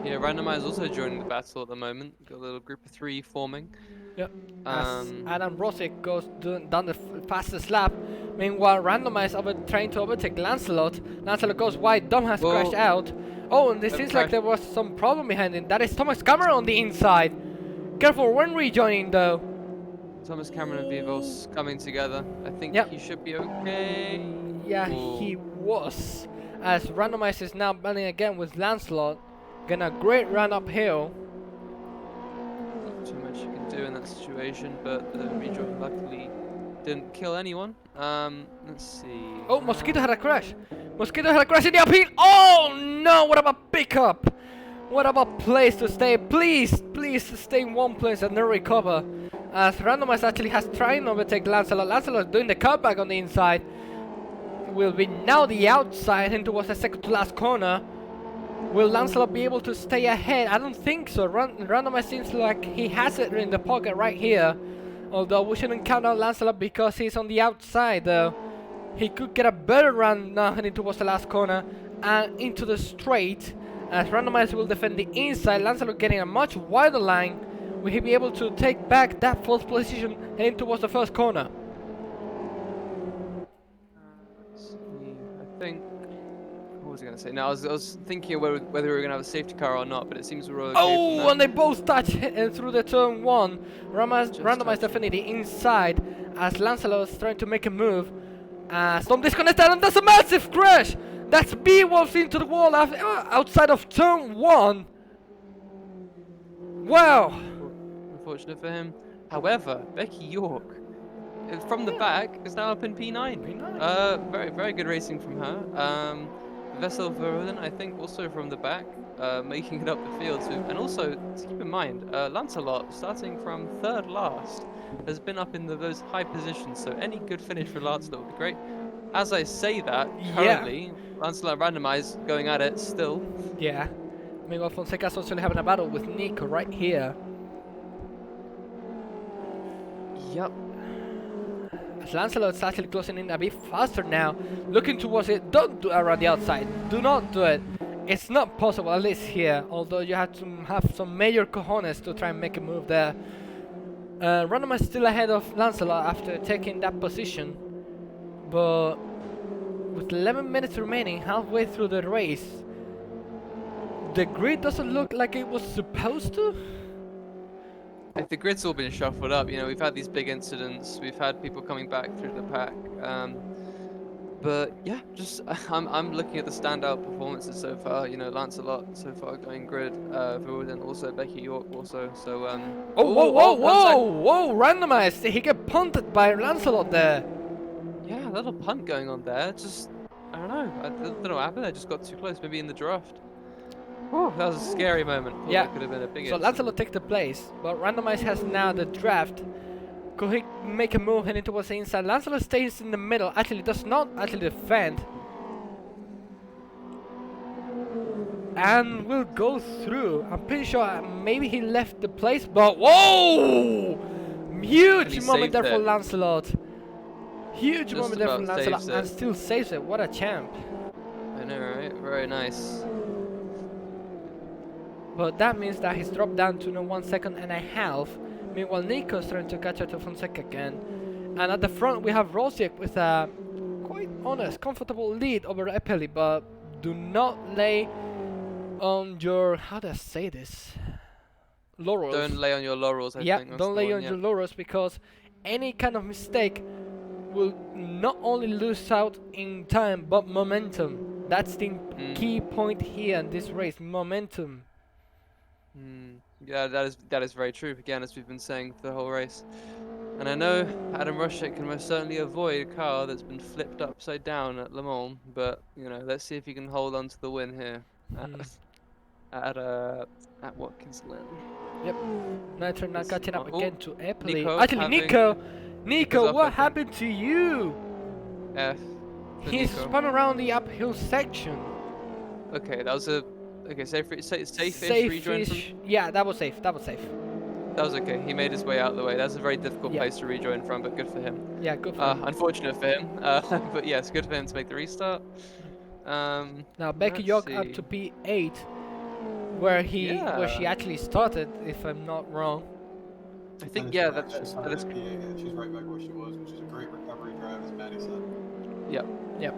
Yeah, Randomized also joining the battle at the moment. Got a little group of 3 forming. Yep. As Adam Rosic goes down the fastest lap. Meanwhile, Randomized trying to overtake Lancelot. Lancelot goes wide. Dom has crashed out. Oh, and it seems like there was some problem behind it. That is Thomas Cameron on the inside. Careful when rejoining though. Thomas Cameron and Vivos coming together. I think he should be okay. Yeah, he was. As Randomized is now battling again with Lancelot. Getting a great run uphill. Not too much you can do in that situation, but the rejoin luckily didn't kill anyone. Let's see. Oh, Mosquito had a crash. Mosquito had a crash in the uphill. Oh no! What about pickup? What about place to stay? Please stay in one place and then recover. As Randomized actually has tried to overtake Lancelot. Lancelot doing the cutback on the inside. Will be now the outside and towards the second to last corner. Will Lancelot be able to stay ahead? I don't think so. Randomized seems like he has it in the pocket right here. Although we shouldn't count out Lancelot because he's on the outside though. He could get a better run now heading towards the last corner and into the straight. As Randomized will defend the inside. Lancelot getting a much wider line. Will he be able to take back that 4th position heading towards the first corner? Let's see. I think. What was I going to say? No, I was thinking whether we were going to have a safety car or not, but it seems we're all okay. Oh, and they both touch through the turn 1. Randomized defending the inside as Lancelot is trying to make a move. Storm disconnected, and that's a massive crash! That's B-Wolf into the wall outside of turn 1. Wow! Unfortunate for him. However, Becky York, from the back, is now up in P9. Very, very good racing from her. Vessel Verhoeven, I think, also from the back. making it up the field. So, and also, to keep in mind, Lancelot, starting from third last, has been up in those high positions. So any good finish for Lancelot would be great. As I say that, Yeah. currently, Lancelot randomized going at it still. Yeah. Miguel Fonseca's also having a battle with Nico right here. Yep. As Lancelot's actually closing in a bit faster now, looking towards it. Don't do it around the outside. Do not do it. It's not possible, at least here. Although you have to have some major cojones to try and make a move there. Random is still ahead of Lancelot after taking that position, but with 11 minutes remaining, halfway through the race, the grid doesn't look like it was supposed to. If the grid's all been shuffled up, you know, we've had these big incidents, we've had people coming back through the pack, but yeah, just I'm looking at the standout performances so far. You know, Lancelot so far going grid, Verwoeden also, Becky York also. So whoa! Randomized. He get punted by Lancelot there. Yeah, a little punt going on there. Just I don't know. I don't know what happened. I just got too close. Maybe in the draft. Oh, that was a scary moment. Thought Yeah. that could have been a big. So incident. Lancelot takes the place, but Randomized has now the draft. Could he make a move heading towards the inside? Lancelot stays in the middle. Actually, does not actually defend. And will go through. I'm pretty sure maybe he left the place, but whoa! And Huge he moment saved there for it. Lancelot. Huge Just moment there from about Lancelot, saves and it. still saves it. What a champ! I know, right? Very nice. But that means that he's dropped down to 1 second and a half. Meanwhile, Nico's trying to catch up to Fonseca again. And at the front, we have Rosiek with a quite honest, comfortable lead over Epeli. But do not lay on your, how do I say this? Laurels. Don't lay on your laurels. I Yeah, think. That's don't the lay one, on yeah. your laurels, because any kind of mistake will not only lose out in time, but momentum. That's the key point here in this race, momentum. Yeah, that is very true. Again, as we've been saying the whole race. And I know Adam Rushek can most certainly avoid a car that's been flipped upside down at Le Mans, but you know, let's see if he can hold on to the win here at Watkins Glen. Yep. Nitro now catching up Oh, again to Eppley. Nico Actually, having- Nico, up, I what think. happened to you? F. for He Nico. spun around the uphill section. Okay, that was a safe-ish rejoin. Safe-ish. Yeah, that was safe. That was safe. That was okay. He made his way out of the way. That's a very difficult Yeah. place to rejoin from, but good for him. Yeah, good for him. Unfortunate for him, but yes, good for him to make the restart. Now Becky let's York up see. to P8, where she Yeah. actually started, if I'm not wrong. I think Finished yeah, right. that She's is. She's right back where she was, which is a great recovery drive, as Maddie said. Yep.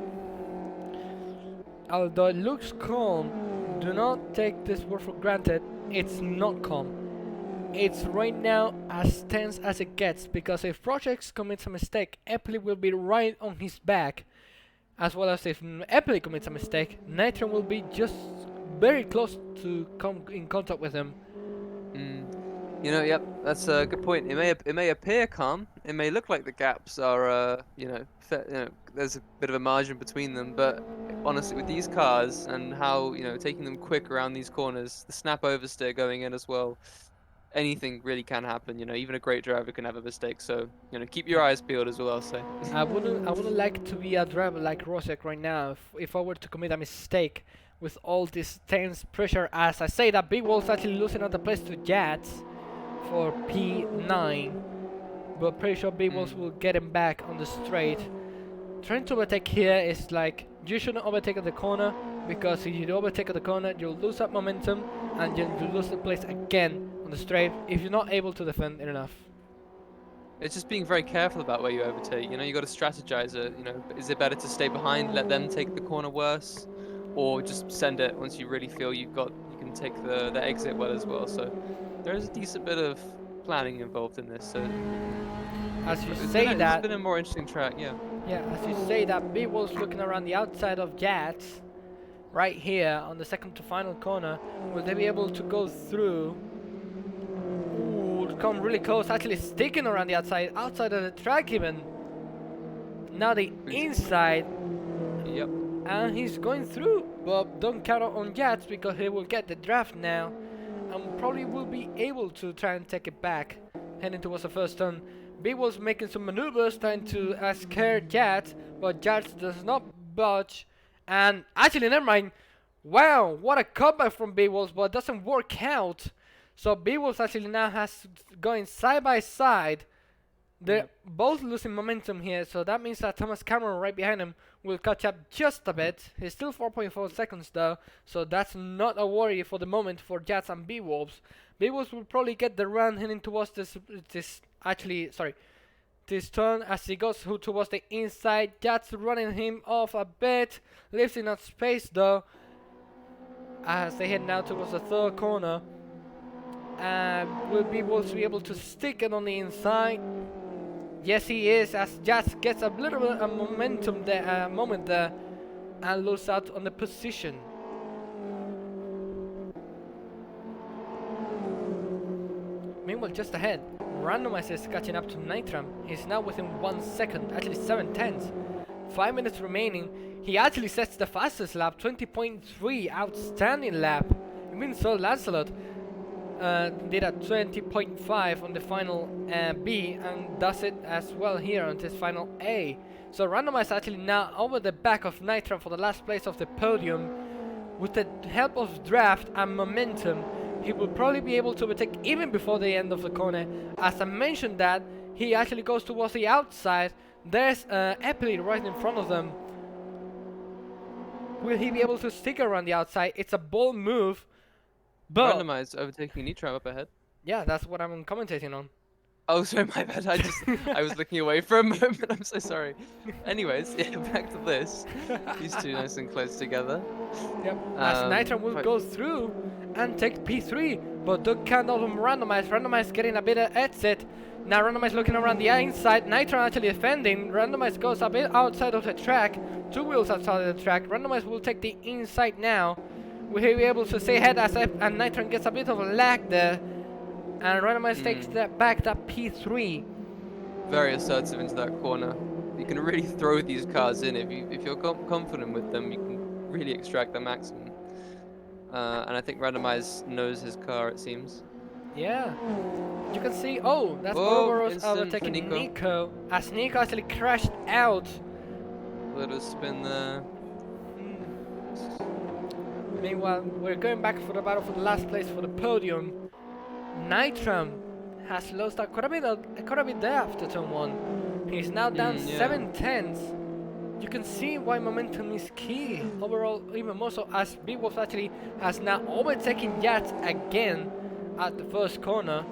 Although it looks calm, do not take this word for granted. It's not calm. It's right now as tense as it gets, because if Projects commits a mistake, Eppley will be right on his back. As well as if Eppley commits a mistake, Nitro will be just very close to come in contact with him. You know, yep, that's a good point. It may appear calm. It may look like the gaps are, there's a bit of a margin between them. But honestly, with these cars and how taking them quick around these corners, the snap oversteer going in as well, anything really can happen. You know, even a great driver can have a mistake. So keep your eyes peeled as well. I'll say. I wouldn't like to be a driver like Rosiek right now. If I were to commit a mistake with all this tense pressure, as I say that Big Wall's actually losing out the place to Jats for P9, but pretty sure Big Walls will get him back on the straight. Trying to overtake here is like, you shouldn't overtake at the corner, because if you overtake at the corner, you'll lose that momentum and you'll lose the place again on the straight if you're not able to defend it enough. It's just being very careful about where you overtake. You got to strategize it. Is it better to stay behind, let them take the corner worse, or just send it once you really feel you can take the exit well as well. So there is a decent bit of planning involved in this. So As you it's say been that, it's been a more interesting track, yeah. yeah, as you say that, Big Wall's looking around the outside of Jats, right here on the second to final corner. Will they be able to go through? Ooh, come really close, actually sticking around the outside of the track even. Now the inside. Yep. And he's going through, but don't count on Jats because he will get the draft now and probably will be able to try and take it back, heading towards the first turn. B-Wolf's making some maneuvers, trying to scare Jats, but Jats does not budge. And actually, never mind. Wow, what a comeback from B-Wolf, but it doesn't work out. So B-Wolf actually now has going side by side. They're both losing momentum here, so that means that Thomas Cameron right behind him will catch up just a bit. He's still 4.4 seconds though, so that's not a worry for the moment for Jats and B-Wolves. B-Wolves will probably get the run heading towards this turn as he goes towards the inside. Jats running him off a bit, leaves enough space though as they head now towards the third corner. And will B-Wolves be able to stick it on the inside? Yes, he is, as Jats gets a little bit of momentum there, moment there, and loses out on the position. Meanwhile, just ahead, Randomizer is catching up to Nitram. He's now within 1 second, actually 7/10. 5 minutes remaining. He actually sets the fastest lap, 20.3, outstanding lap. Even so, Lancelot did a 20.5 on the final B and does it as well here on this final A. So Randomize actually now over the back of Nitram for the last place of the podium. With the help of draft and momentum, he will probably be able to overtake even before the end of the corner. As I mentioned that, he actually goes towards the outside. There's Eppley right in front of them. Will he be able to stick around the outside? It's a bold move. But Randomized overtaking Nitram up ahead. yeah, that's what I'm commentating on. Oh, sorry, my bad. I was looking away for a moment. I'm so sorry. Anyways, yeah, back to this. These two nice and close together. Yep. As Nitram will right. go through and take P3, but don't count on Randomize. Randomize getting a bit of exit. Now Randomize looking around the inside. Nitram actually defending. Randomize goes a bit outside of the track. 2 wheels outside of the track. Randomize will take the inside now. Will he be able to stay ahead as and Nitram gets a bit of a lag there? And Randomize takes that back to P3. Very assertive into that corner. You can really throw these cars in if you're confident with them. You can really extract the maximum. And I think Randomize knows his car. It seems. Yeah. You can see. Oh, that's Ouroboros overtaking Nico. As Nico actually crashed out. Little spin there. Meanwhile, we're going back for the battle for the last place for the podium. Nitram has lost quite a bit there after turn 1. He's now down 7/10. You can see why momentum is key. Overall, even more so as B-Wolf actually has now overtaken Yats again at the first corner.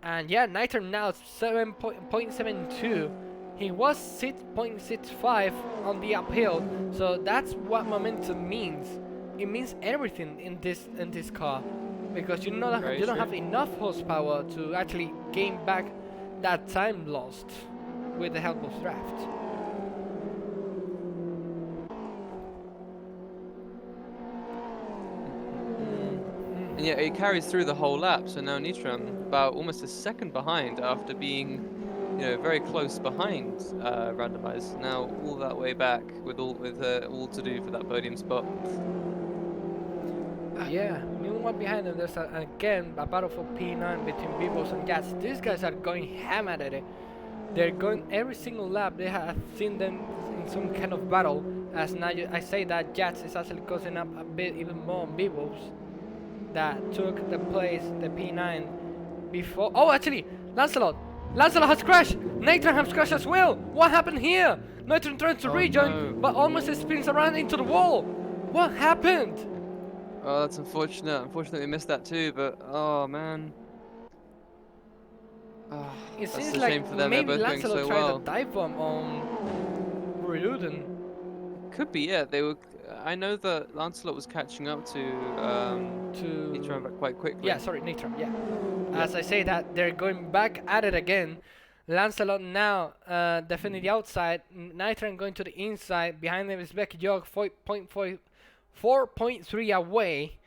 And yeah, Nitram now 7.72. He was 6.65 on the uphill, so that's what momentum means. It means everything in this car, because you don't have enough horsepower to actually gain back that time lost with the help of draft. And yeah, it carries through the whole lap. So now Nitram about almost a second behind after being, very close behind Randomize. Now all that way back with all to do for that podium spot. Yeah, meanwhile behind them there's again a battle for P9 between B-Wolves and Jats. These guys are going hammered at it. They're going every single lap. They have seen them in some kind of battle. As now I say that Jats is actually causing up a bit even more on B-Wolves that took the place, the P9 before. Oh, actually, Lancelot has crashed. Nathan has crashed as well. What happened here? Nathan tries to rejoin, but almost spins around into the wall. What happened? Oh, that's unfortunate. Unfortunately, we missed that too. But oh man, It that's seems a like shame for them. maybe They're both Lancelot going so tried well. a dive bomb on Rudin. Could be, yeah. They were. I know that Lancelot was catching up to Nitram back quite quickly. Yeah, sorry, Nitram. Yeah. As I say that, they're going back at it again. Lancelot now defending the outside. Nitram going to the inside. Behind them is Becky Jog, 4.3 away.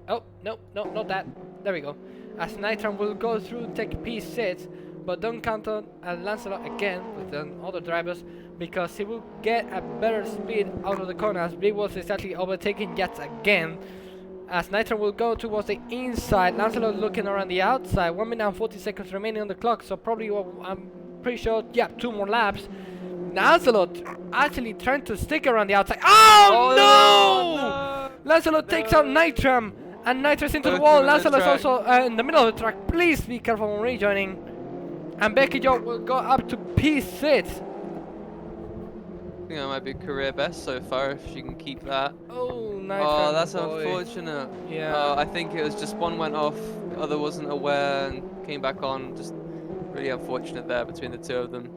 Oh, no, not that. There we go. As Nitram will go through, take P6. but don't count on Lancelot again with the other drivers, because he will get a better speed out of the corner as Big Wolf is actually overtaking Jets again. As Nitro will go towards the inside, Lancelot looking around the outside. 1 minute and 40 seconds remaining on the clock, so probably I'm pretty sure, yeah, 2 more laps. Lancelot actually trying to stick around the outside. Oh, no! Lancelot takes out Nitram, and Nitra's into the wall. Lancelot's also in the middle of the track. Please be careful when rejoining. And Becky Joe will go up to P6. I think that might be career best so far if she can keep that. Oh, Nitram. Oh, that's boy. unfortunate. Yeah. I think it was just one went off, the other wasn't aware and came back on. Just really unfortunate there between the two of them.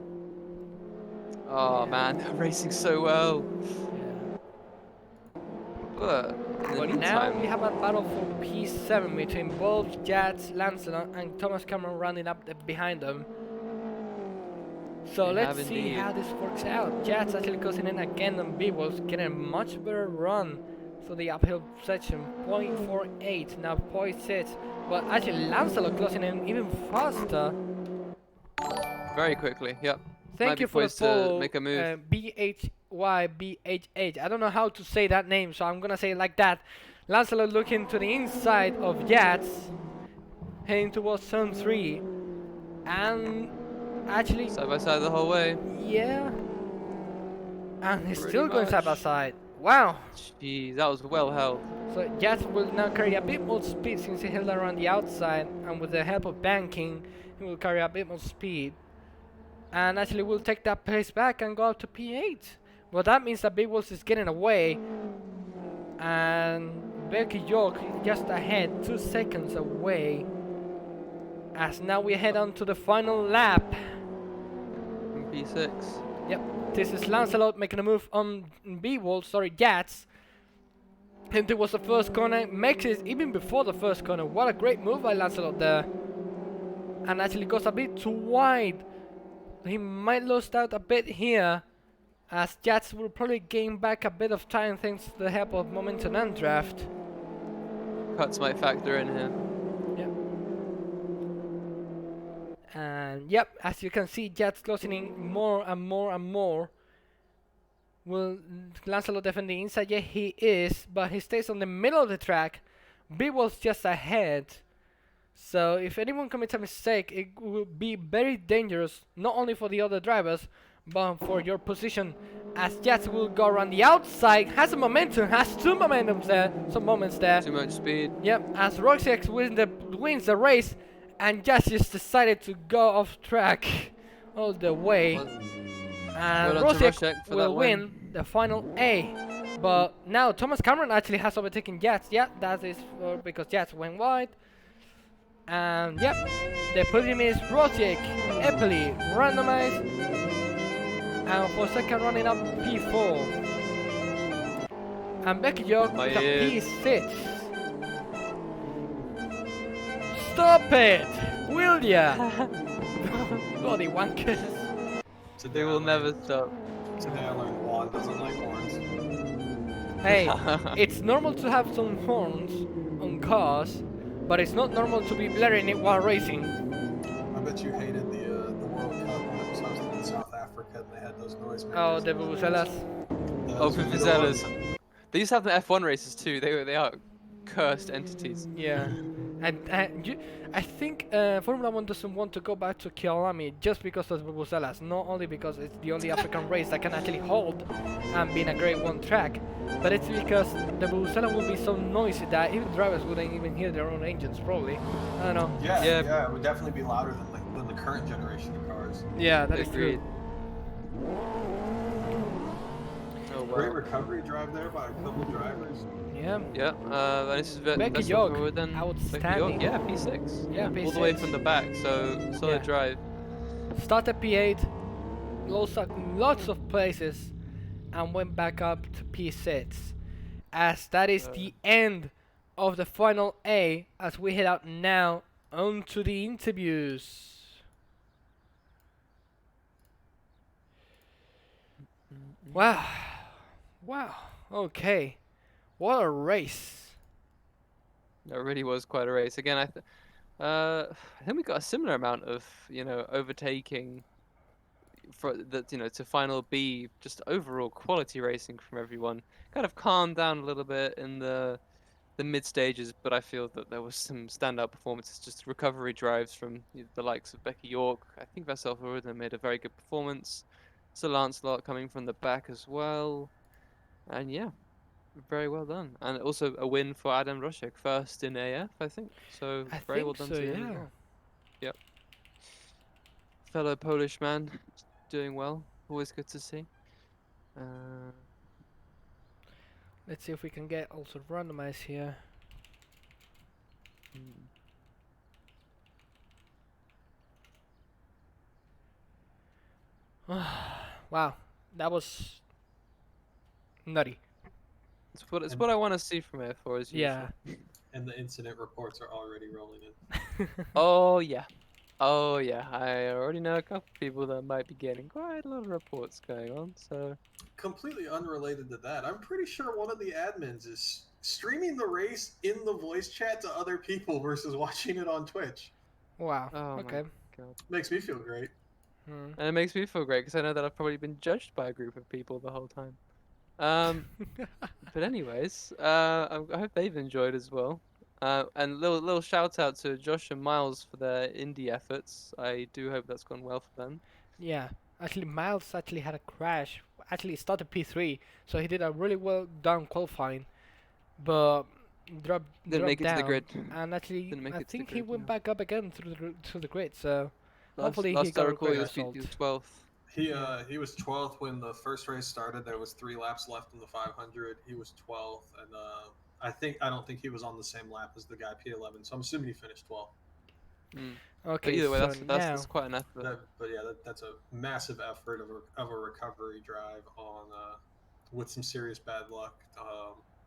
Oh Yeah. man, they're racing so well. But in the But now meantime, we have a battle for P7 between both Jats, Lancelot, and Thomas Cameron running up behind them. So We let's have see indeed. how this works out. Jats actually closing in again on B-Wolves, getting a much better run through the uphill section. 0.48, now 0.6. But actually Lancelot closing in even faster. very quickly, yep. Thank Might you be for the poised to follow, make a move. BHYBHH. I don't know how to say that name, so I'm gonna say it like that. Lancelot looking to the inside of Yats, heading towards Zone 3. And actually, Side by side the whole way. yeah. And he's Pretty still going side by much. side. Wow. Jeez, that was well held. So Yats will now carry a bit more speed since he held around the outside, and with the help of banking, he will carry a bit more speed. And actually will take that place back and go up to P8. Well, that means that Big Wolf is getting away. And Becky York just ahead, 2 seconds away. As now we head on to the final lap. In P6. Yep, this is Lancelot making a move on Jats. And it was the first corner, makes it even before the first corner. What a great move by Lancelot there. And actually goes a bit too wide. He might lose out a bit here, as Jats will probably gain back a bit of time thanks to the help of momentum and draft. Cuts might factor in here. Yep. And yep, as you can see, Jats closing in more and more and more. Will Lancelot defend the inside? Yeah, he is, but he stays on the middle of the track. B-Wolf's just ahead. So if anyone commits a mistake, it will be very dangerous, not only for the other drivers, but for your position. As Jats will go around the outside, has a momentum, has 2 momentums there, some moments there. Too much speed. Yep, as Roxy wins the race, and Jats just decided to go off track all the way. And Well done to Roxy Roszek for that will win. win the final A. But now Thomas Cameron actually has overtaken Jats. Yeah, that is because Jats went wide. And yep, the podium is Rotiek, Eppley, randomized, and for second running up P4. And Becky York My with a ears. P6. Stop it! Will ya? Bloody wankers. They will never stop. Today I learned Juan doesn't like horns. Hey, it's normal to have some horns on cars, but it's not normal to be blaring it while racing. I bet you hated the World Cup when it was hosted in South Africa and they had those noise makers. Oh, the vuvuzelas. Oh, Vuvuzelas. They used to have the F1 races too. They are cursed entities. Yeah. And I think Formula 1 doesn't want to go back to Kialami just because of vuvuzelas, not only because it's the only African race that can actually hold and be in a grade 1 track, but it's because the vuvuzela will be so noisy that even drivers wouldn't even hear their own engines, probably. I don't know. Yeah, Yeah. yeah, it would definitely be louder than the current generation of cars. Yeah, that is Agreed. true. Oh Great wow. recovery drive there by a couple drivers. Yeah. Yeah, this is Becky best York, forward then. Becky outstanding. York, yeah, P6. Yeah, All the way P6. from the back, so solid Yeah. drive. Started P8, lots of places, and went back up to P6. As that is the end of the final A, as we head out now onto the interviews. Wow. Wow. Okay. What a race. That really was quite a race. Again, I think we got a similar amount of, overtaking for that, to final B, just overall quality racing from everyone. Kind of calmed down a little bit in the mid stages, but I feel that there was some standout performances, just recovery drives from the likes of Becky York. I think Vasselrode made a very good performance. Sir Lancelot coming from the back as well, and yeah, very well done. And also a win for Adam Rosek, first in AF, I think. So I very well think done so, to him as yeah. well. Yep, fellow Polish man, doing well. Always good to see. Uh, Let's see if we can get also randomized here. hmm. Wow, that was nutty. It's And what I want to see from AF4 as Yeah. usual. and the incident reports are already rolling in. Oh yeah. Oh yeah, I already know a couple people that might be getting quite a lot of reports going on. So Completely unrelated to that, I'm pretty sure one of the admins is streaming the race in the voice chat to other people versus watching it on Twitch. Wow. oh my Okay. god, Makes me feel great. Hmm. and it makes me feel great because I know that I've probably been judged by a group of people the whole time. Um, but anyways, I hope they've enjoyed as well. And little shout out to Josh and Miles for their indie efforts. I do hope that's gone well for them. Yeah. Actually, Miles actually had a crash. Actually, he started P3, so he did a really well done qualifying, but dropped Didn't dropped make it to the down. grid. And actually, Didn't make I it to the think he grid. went Yeah. back up again through the grid. So Last hopefully he last I got a recall, great he was result. 12th. Yeah. He was 12th when the first race started. There was 3 laps left in the 500. He was 12th, and I don't think he was on the same lap as the guy P11. So I'm assuming he finished 12th. Mm. But Okay. either way, So that's now, quite an effort. But yeah, that's a massive effort of a recovery drive on with some serious bad luck.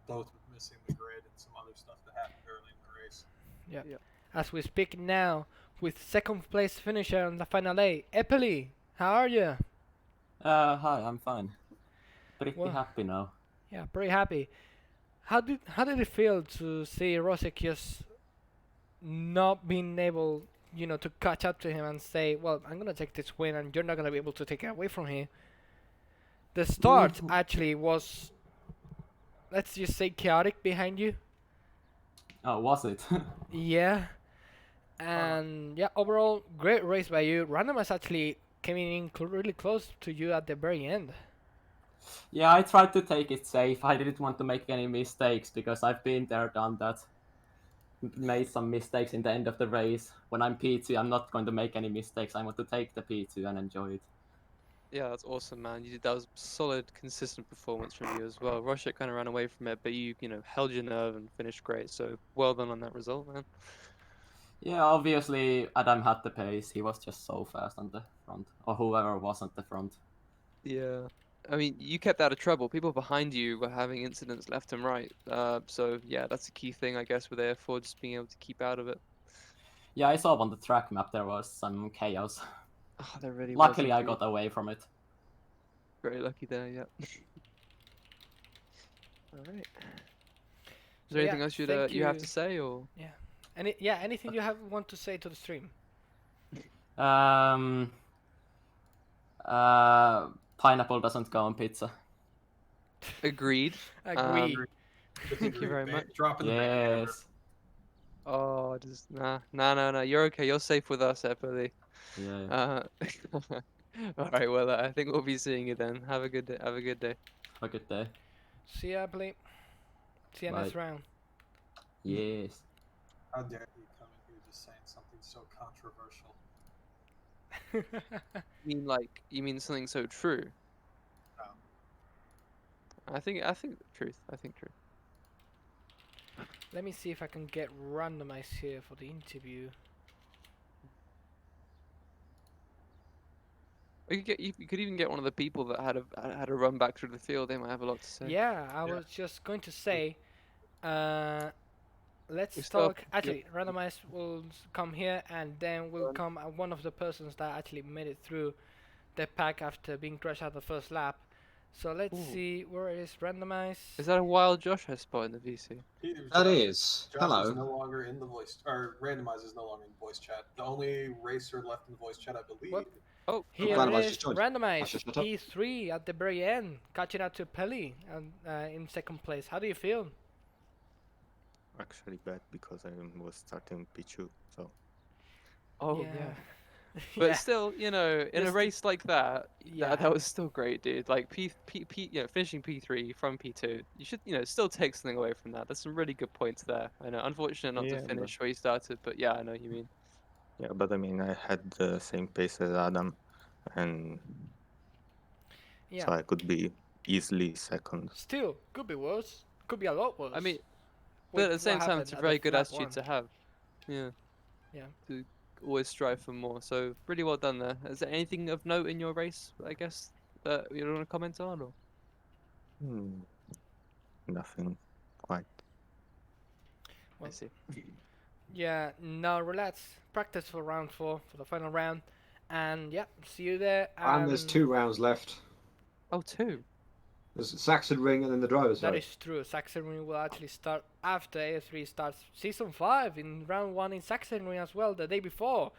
Both missing the grid and some other stuff that happened early in the race. yeah. Yeah. As we speak now, with second place finisher on the final A, Epeli. How are you? Hi, I'm fine. Pretty Well, happy now. yeah, pretty happy. How did it feel to see Rosek just not being able, to catch up to him and say, "Well, I'm gonna take this win, and you're not gonna be able to take it away from him." The start Mm. actually was, let's just say, chaotic behind you. Oh, was it? Yeah, and yeah, overall great race by you. Randomize actually came in really close to you at the very end. Yeah, I tried to take it safe. I didn't want to make any mistakes because I've been there, done that. Made some mistakes in the end of the race. When I'm P2, I'm not going to make any mistakes. I want to take the P2 and enjoy it. Yeah, that's awesome, man. That was solid, consistent performance from you as well. Roshek kind of ran away from it, but you held your nerve and finished great. So well done on that result, man. Yeah, obviously Adam had the pace. He was just so fast on the front, or whoever was at the front. Yeah. I mean, you kept out of trouble. People behind you were having incidents left and right. So yeah, that's a key thing, I guess, with AF4, just being able to keep out of it. Yeah, I saw on the track map there was some chaos. Oh, there really was Luckily, I indeed. got away from it. Very lucky there, yeah. All right. Is So there yeah, anything else thank you have you. to say, or? Yeah, anything you want to say to the stream? Um, Pineapple doesn't go on pizza. Agreed. Agree. Thank you very much. Dropping the ban hammer. Yes. Oh, just no. You're okay. You're safe with us, Eppley. Yeah. All right. Well, I think we'll be seeing you then. Have a good day. Have a good day. Have a good day. See ya, play. See ya Bye. next round. Yes. How dare you come in here just saying something so controversial? You mean something so true? No. I think the truth. I think truth. Let me see if I can get randomized here for the interview. Or you could even get one of the people that had a run back through the field. They might have a lot to say. Yeah, I Yeah. was just going to say, let's We still have- talk. Actually, randomized will come here, and then will come one of the persons that actually made it through the pack after being crushed at the first lap. So let's Ooh. see where it is randomized. Is that a wild Josh I spot in the VC? That is. Josh Hello. is no longer in the voice, or randomize is no longer in the voice chat. The only racer left in the voice chat, I believe. What? Oh, Here Randomised it is, just joined. I randomized should shut up. P3 at the very end, catching up to Pelly and in second place. How do you feel? Actually bad because I was starting P2, so oh yeah. But yeah. still, you know, in a Just- race like that, Yeah. that was still great, dude. Like you know, finishing P3 from P2, you should, you know, still take something away from that. There's some really good points there. I know, unfortunate not Yeah, to but- finish where you started, but yeah, I know what you mean. yeah. But I mean, I had the same pace as Adam, and Yeah. so I could be easily second. Still, could be worse. Could be a lot worse. I mean, What- but at the what same time, happened it's a at very the good lap attitude one? to have. Yeah. Yeah. To always strive for more. So really well done there. Is there anything of note in your race, I guess, that you don't want to comment on? Or? Hmm, nothing quite. Well, I see. Yeah, now relax. Practice for round 4 for the final round. And yeah, see you there. And there's 2 rounds left. Oh, 2. There's Saxon Ring and then the driver's That race. is true. Saxonry will actually start after AF3 starts season 5 in round 1 in Saxonry as well the day before.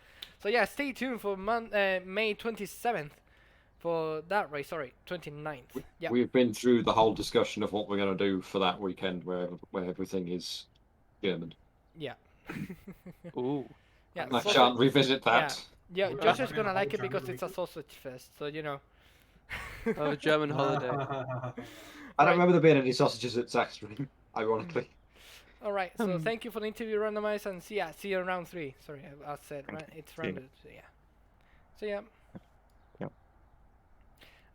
So yeah, stay tuned for May 27th for that race. Sorry, 29th. Yeah. We've been through the whole discussion of what we're going to do for that weekend where everything is German. Yeah. Ooh. Yeah. I sausage- shan't revisit that. Yeah, We're Josh not is gonna gonna like hold it because German it's a weekend. sausage fest. So you know. Oh, German holiday. I don't Right. remember there being any sausages at Saxon Ring, ironically. All right. So Hmm. thank you for the interview, randomized, and see you in round 3. Sorry, I said Thank you. it's See you. rounded. So yeah. So yeah. Yep.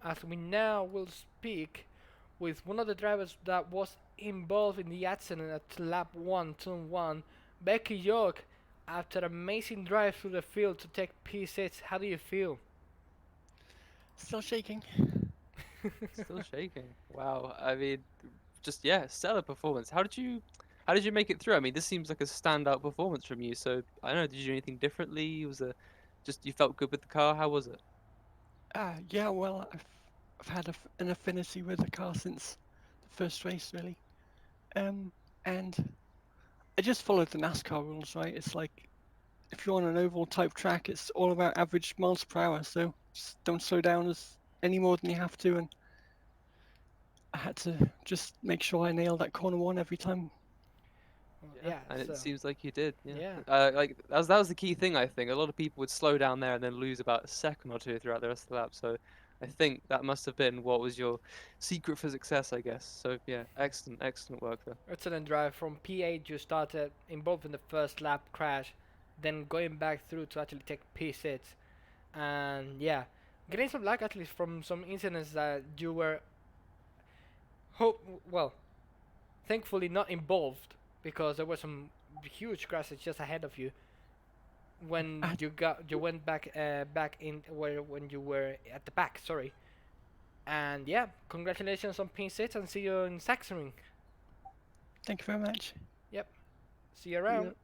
As we now will speak with one of the drivers that was involved in the accident at lap 1, turn 1, Becky York. After an amazing drive through the field to take P6, how do you feel? Still shaking. Still shaking. Wow. I mean, just yeah, stellar performance. How did you make it through? I mean, this seems like a standout performance from you. So I don't know. Did you do anything differently? Was it just you felt good with the car? How was it? Yeah, well, I've had an affinity with the car since the first race, really. And I just followed the NASCAR rules, right? It's like if you're on an oval type track, it's all about average miles per hour. So just don't slow down any more than you have to. And I had to just make sure I nailed that corner 1 every time. Well, And so- it seems like you did. Yeah. Yeah. Like that was the key thing. I think a lot of people would slow down there and then lose about a second or two throughout the rest of the lap. So I think that must have been what was your secret for success, I guess. So yeah, excellent work there. Excellent drive from P8. You started involved in the first lap crash, then going back through to actually take P6, and yeah, getting some luck at least from some incidents that you were thankfully not involved because there were some huge crashes just ahead of you when Ah. you went back in when you were at the back. Sorry. And yeah, congratulations on P6 and see you in Saxon. Thank you very much. See you around.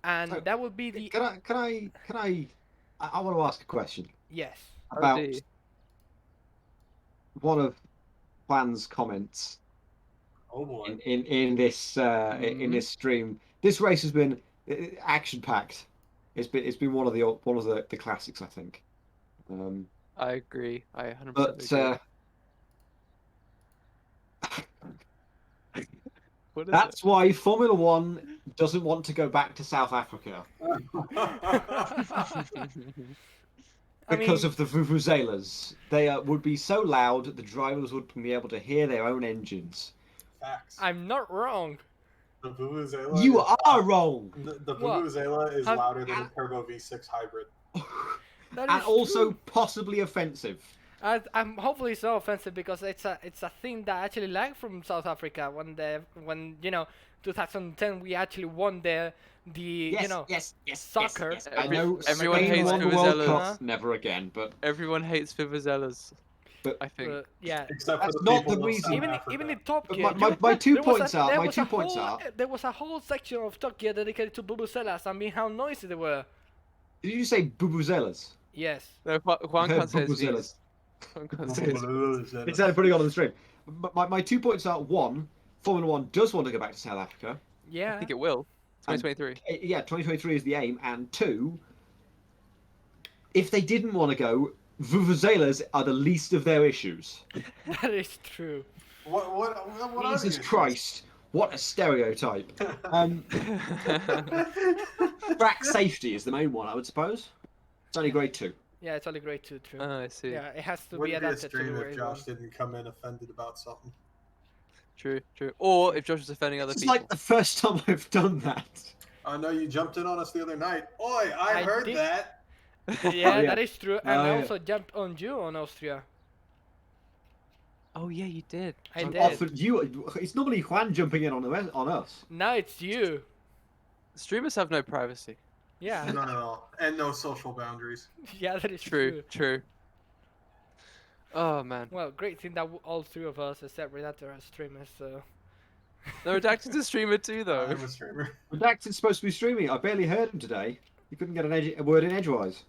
And So, that would be the Can I want to ask a question yes. about dear. one of Plan's comments Oh boy. in this in this stream. This race has been action packed. It's been one of the classics, I think. I agree. I 100% But agree. What is that's why Formula One doesn't want to go back to South Africa I because mean, of the vuvuzelas. They would be so loud the drivers wouldn't be able to hear their own engines. Facts. I'm not wrong. The Vuvuzela. You is- are wrong. The What? Vuvuzela is Have- louder than a turbo V6 hybrid. That And is also true. possibly offensive. I'm hopefully so offensive because it's a thing that I actually like from South Africa when 2010 we actually won the Yes. soccer. Yes. I know Everyone Spain hates won the World vuvuzelas. Cup. Never again. But Everyone hates Vuvuzelas. But- I think. yeah. Except That's for the not people the of reason- South Even Africa. in Top But Gear. my 2 there was points a- are there my was 2 a points whole- are. There was a whole section of Top Gear dedicated to vuvuzelas. I mean, how noisy they were. Did you say bubuzelas? Yes. No, Juan I heard can't say his vuvuzelas. V's. I'm gonna say it's- Instead of putting it on the stream. My 2 points are: one, Formula One does want to go back to South Africa. Yeah. I think it will. And- 2023. Yeah, 2023 is the aim. And two, if they didn't want to go, vuvuzelas are the least of their issues. That is true. What are the Jesus issues? Christ, what a stereotype. Track safety is the main one, I would suppose. It's only grade 2. Yeah, it's only grade 2, true. I see. Yeah, it has to be Wouldn't be a adapted to stream the if grade Josh 1. didn't come in offended about something. True. Or if Josh was offending other It's people. like the first time I've done that. I know you jumped in on us the other night. Oi, I I heard did- that. Yeah, yeah. that is true. And Oh, I yeah. also jumped on you on Austria. Oh yeah, you did. I I've did. offered you. It's normally Juan jumping in on us. Now it's you. Streamers have no privacy. Yeah. None at all. And no social boundaries. Yeah, that is True. Oh man. Well, great thing that all 3 of us, except Redactor, are streamers, so... No, Redacted's a streamer too, though. I'm a streamer. Redacted's supposed to be streaming. I barely heard him today. He couldn't get a word in edgewise.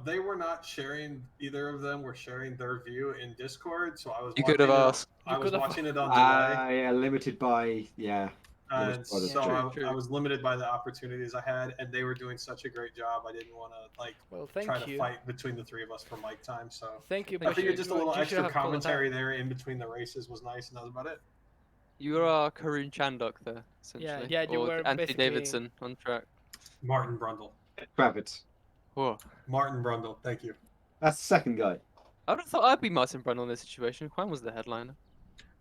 They were not sharing. Either of them were sharing their view in Discord, so I was. You could have watching it- asked. I You was could've- watching it on delay, Yeah, limited by and limited by the so stream. True. I was limited by the opportunities I had, and they were doing such a great job. I didn't want to Well, try thank to you. fight between the 3 of us for mic time. So Thank you, I but figured you- just a you- little you should extra have called it out. commentary there in between the races was nice, and that was about it. You are Karun Chandok there, Yeah, essentially. yeah, you or were Anthony basically- Davidson on track. Martin Brundle. Kravitz. Whoa. Martin Brundle. Thank you. That's the second guy. I would have thought I'd be Martin Brundle in this situation. Juan was the headliner.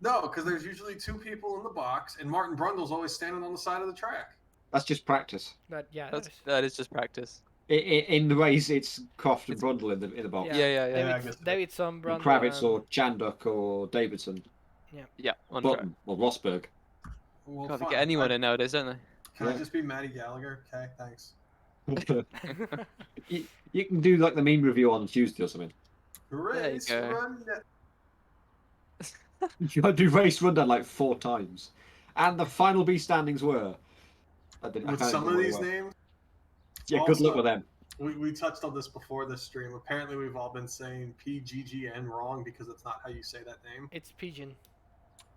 No, because there's usually 2 people in the box, and Martin Brundle's always standing on the side of the track. That's just practice. But yeah, That is just practice. In the race, it's Croft and Brundle in the box. Yeah. Yeah. I guess so. Davidson, Brundle, Kravitz and- or Chandok or Davidson. Yeah, on track. Button or Rosberg. Well, God, they fine. get anyone in nowadays, don't they? Can I Yeah. just be Matty Gallagher? Okay, thanks. You can do like the meme review on Tuesday or something. Race go. run. You got to do race rundown like 4 times. And the final B standings were. I With can't some remember of what these they were. names, Yeah, good luck Also- with them. we touched on this before this stream. Apparently, we've all been saying PGGN wrong because it's not how you say that name. It's Pigeon.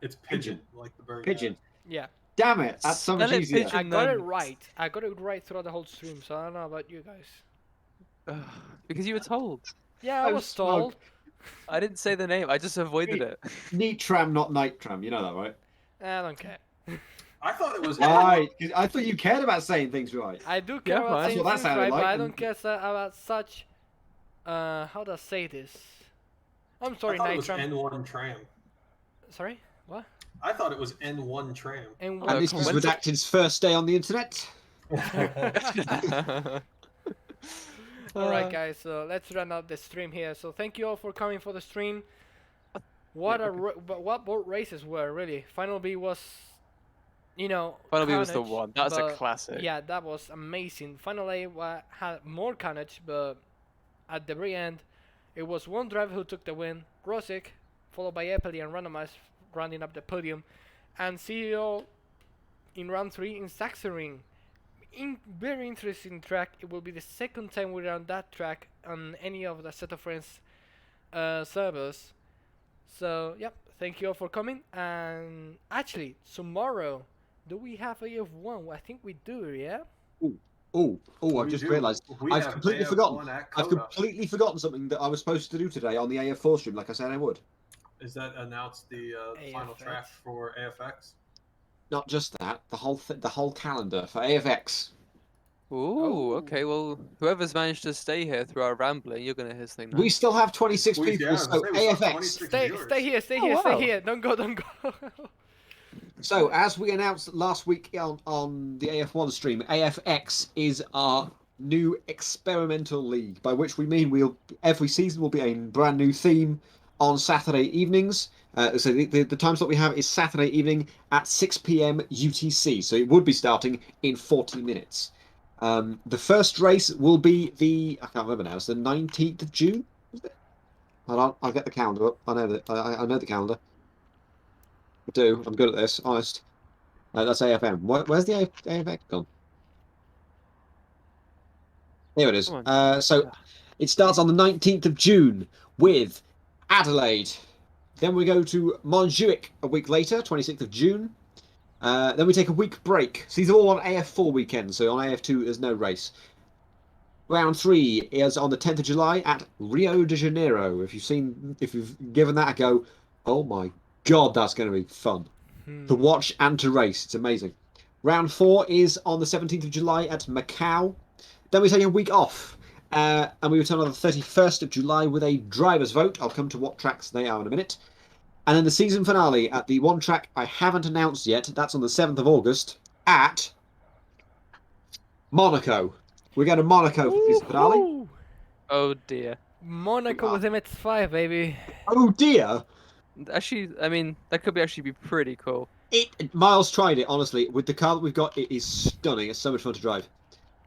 It's pigeon, like the bird. Pigeon. Yeah. Damn it, that's so much Spell it easier. pigeon. I got it then- right. I got it right throughout the whole stream, so I don't know about you guys. Because you were told. Yeah, I Oh, was smug. told. I didn't say the name. I just avoided it. Neat tram, not night tram. You know that, right? I don't care. I thought it was. Right. 'Cause I thought you cared about saying things right. I do care Yeah, about man. saying That's what that things sounded right, but like, I and- don't care about such... how do I say this? I'm sorry, I thought it was Nitram. N1 tram. Sorry? What? I thought it was N1 tram. And Oh, And this come was on, when's it- Redacted's first day on the internet. Alright guys, so let's run out the stream here. So thank you all for coming for the stream. What what boat races were really? Final B was, you know, Final B was the carnage, one. That was a but classic. Yeah, that was amazing. Final A had more carnage, but at the very end, it was one driver who took the win, Rosick, followed by Epeli and Randomize, rounding up the podium, and CEO in round 3 in Sachsenring. Very interesting track. It will be the second time we're on that track on any of the Assetto Friends servers. So, yep, thank you all for coming. And actually, tomorrow, do we have AF1? I think we do, yeah? Oh, I've We just do. realised. We I've have completely AF1 forgotten. at I've Coda. completely forgotten something that I was supposed to do today on the AF4 stream, like I said I would. Is that announced the final AFX. track for AFX? Not just that, the whole calendar for AFX. Ooh, okay. Well, whoever's managed to stay here through our rambling, you're gonna hear this thing now. We still have 26 We- people, yeah, I was so gonna say, we still have AFX. 26 Stay viewers. here, stay Oh, here, wow. stay here. Don't go. So, as we announced last week on the AF1 stream, AFX is our new experimental league, by which we mean every season will be a brand new theme on Saturday evenings. So the time slot we have is Saturday evening at 6 p.m. UTC, so it would be starting in 40 minutes. The first race will be I can't remember now, it's the 19th of June? Is it? I'll get the calendar up. I know the calendar. I do. I'm good at this, honest. That's AFM. Where's the AFX gone? Here it is. Come So It starts on the 19th of June with Adelaide. Then we go to Montjuic a week later, 26th of June. Then we take a week break. So these are all on AF4 weekends, so on AF2 there's no race. Round 3 is on the 10th of July at Rio de Janeiro. If you've given that a go, oh my god, that's going to be fun to watch and to race. It's amazing. Round 4 is on the 17th of July at Macau. Then we take a week off, and we return on the 31st of July with a driver's vote. I'll come to what tracks they are in a minute. And then the season finale at the one track I haven't announced yet. That's on the 7th of August at Monaco. We're going to Monaco for the season finale. Woohoo! Oh dear. Monaco with MX5, baby. Oh dear! Actually, I mean, that could actually be pretty cool. Miles tried it, honestly. With the car that we've got, it is stunning. It's so much fun to drive.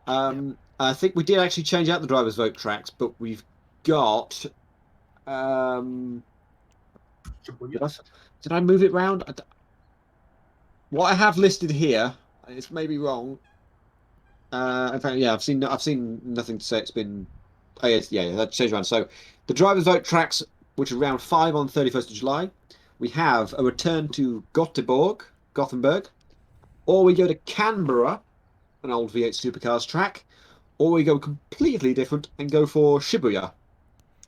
I think we did actually change out the driver's vote tracks, but we've got... Did I move it round? What I have listed here, it's maybe wrong. In fact, yeah, I've seen nothing to say it's been. Oh, yeah, that changed around. So, the driver's vote tracks, which are round 5 on 31st of July, we have a return to Gothenburg, or we go to Canberra, an old V8 supercars track, or we go completely different and go for Shibuya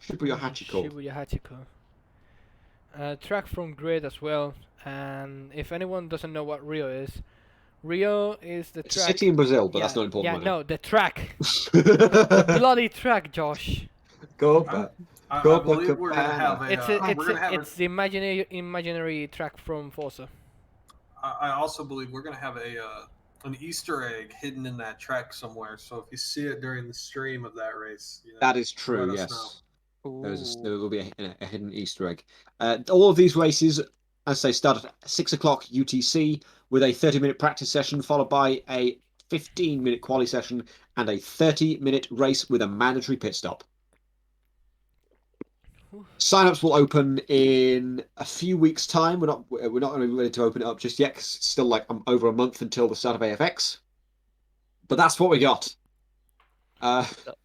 Hachiko. Shibuya Hachiko. Track from Grid as well. And if anyone doesn't know what Rio is the It's a track. city in Brazil, but that's not important. Yeah, right now. no, the track. The bloody track, Josh. Go I Go believe Bucca we're gonna have a. It's the imaginary track from Forza. I also believe we're gonna have an Easter egg hidden in that track somewhere. So if you see it during the stream of that race, That is true. let us know. Yes. There will be a hidden Easter egg. All of these races, as they start at 6 o'clock UTC with a 30-minute practice session, followed by a 15-minute quali session and a 30-minute race with a mandatory pit stop. Sign-ups will open in a few weeks' time. We're not going to be ready to open it up just yet, 'cause it's still like over a month until the start of AFX. But that's what we got. That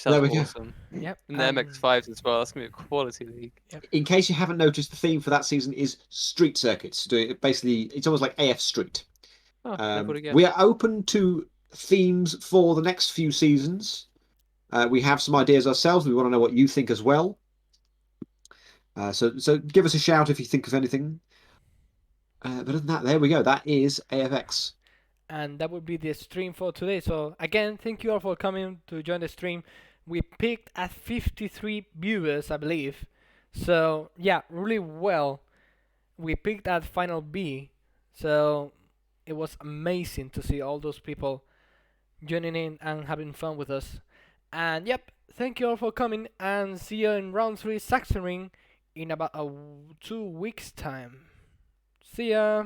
There we sounds go. awesome. Yep. And the MX5s as well. That's gonna be a quality league. In case you haven't noticed, the theme for that season is street circuits. Basically, it's almost like AF Street. Oh, never would again. We are open to themes for the next few seasons. We have some ideas ourselves. We want to know what you think as well. So give us a shout if you think of anything. But other than that, there we go. That is AFX. And that would be the stream for today. So again, thank you all for coming to join the stream. We peaked at 53 viewers, I believe. So yeah, really well. We peaked at final B. So it was amazing to see all those people joining in and having fun with us. And yep, thank you all for coming, and see you in round 3 Sachsenring in about 2 weeks time. See ya.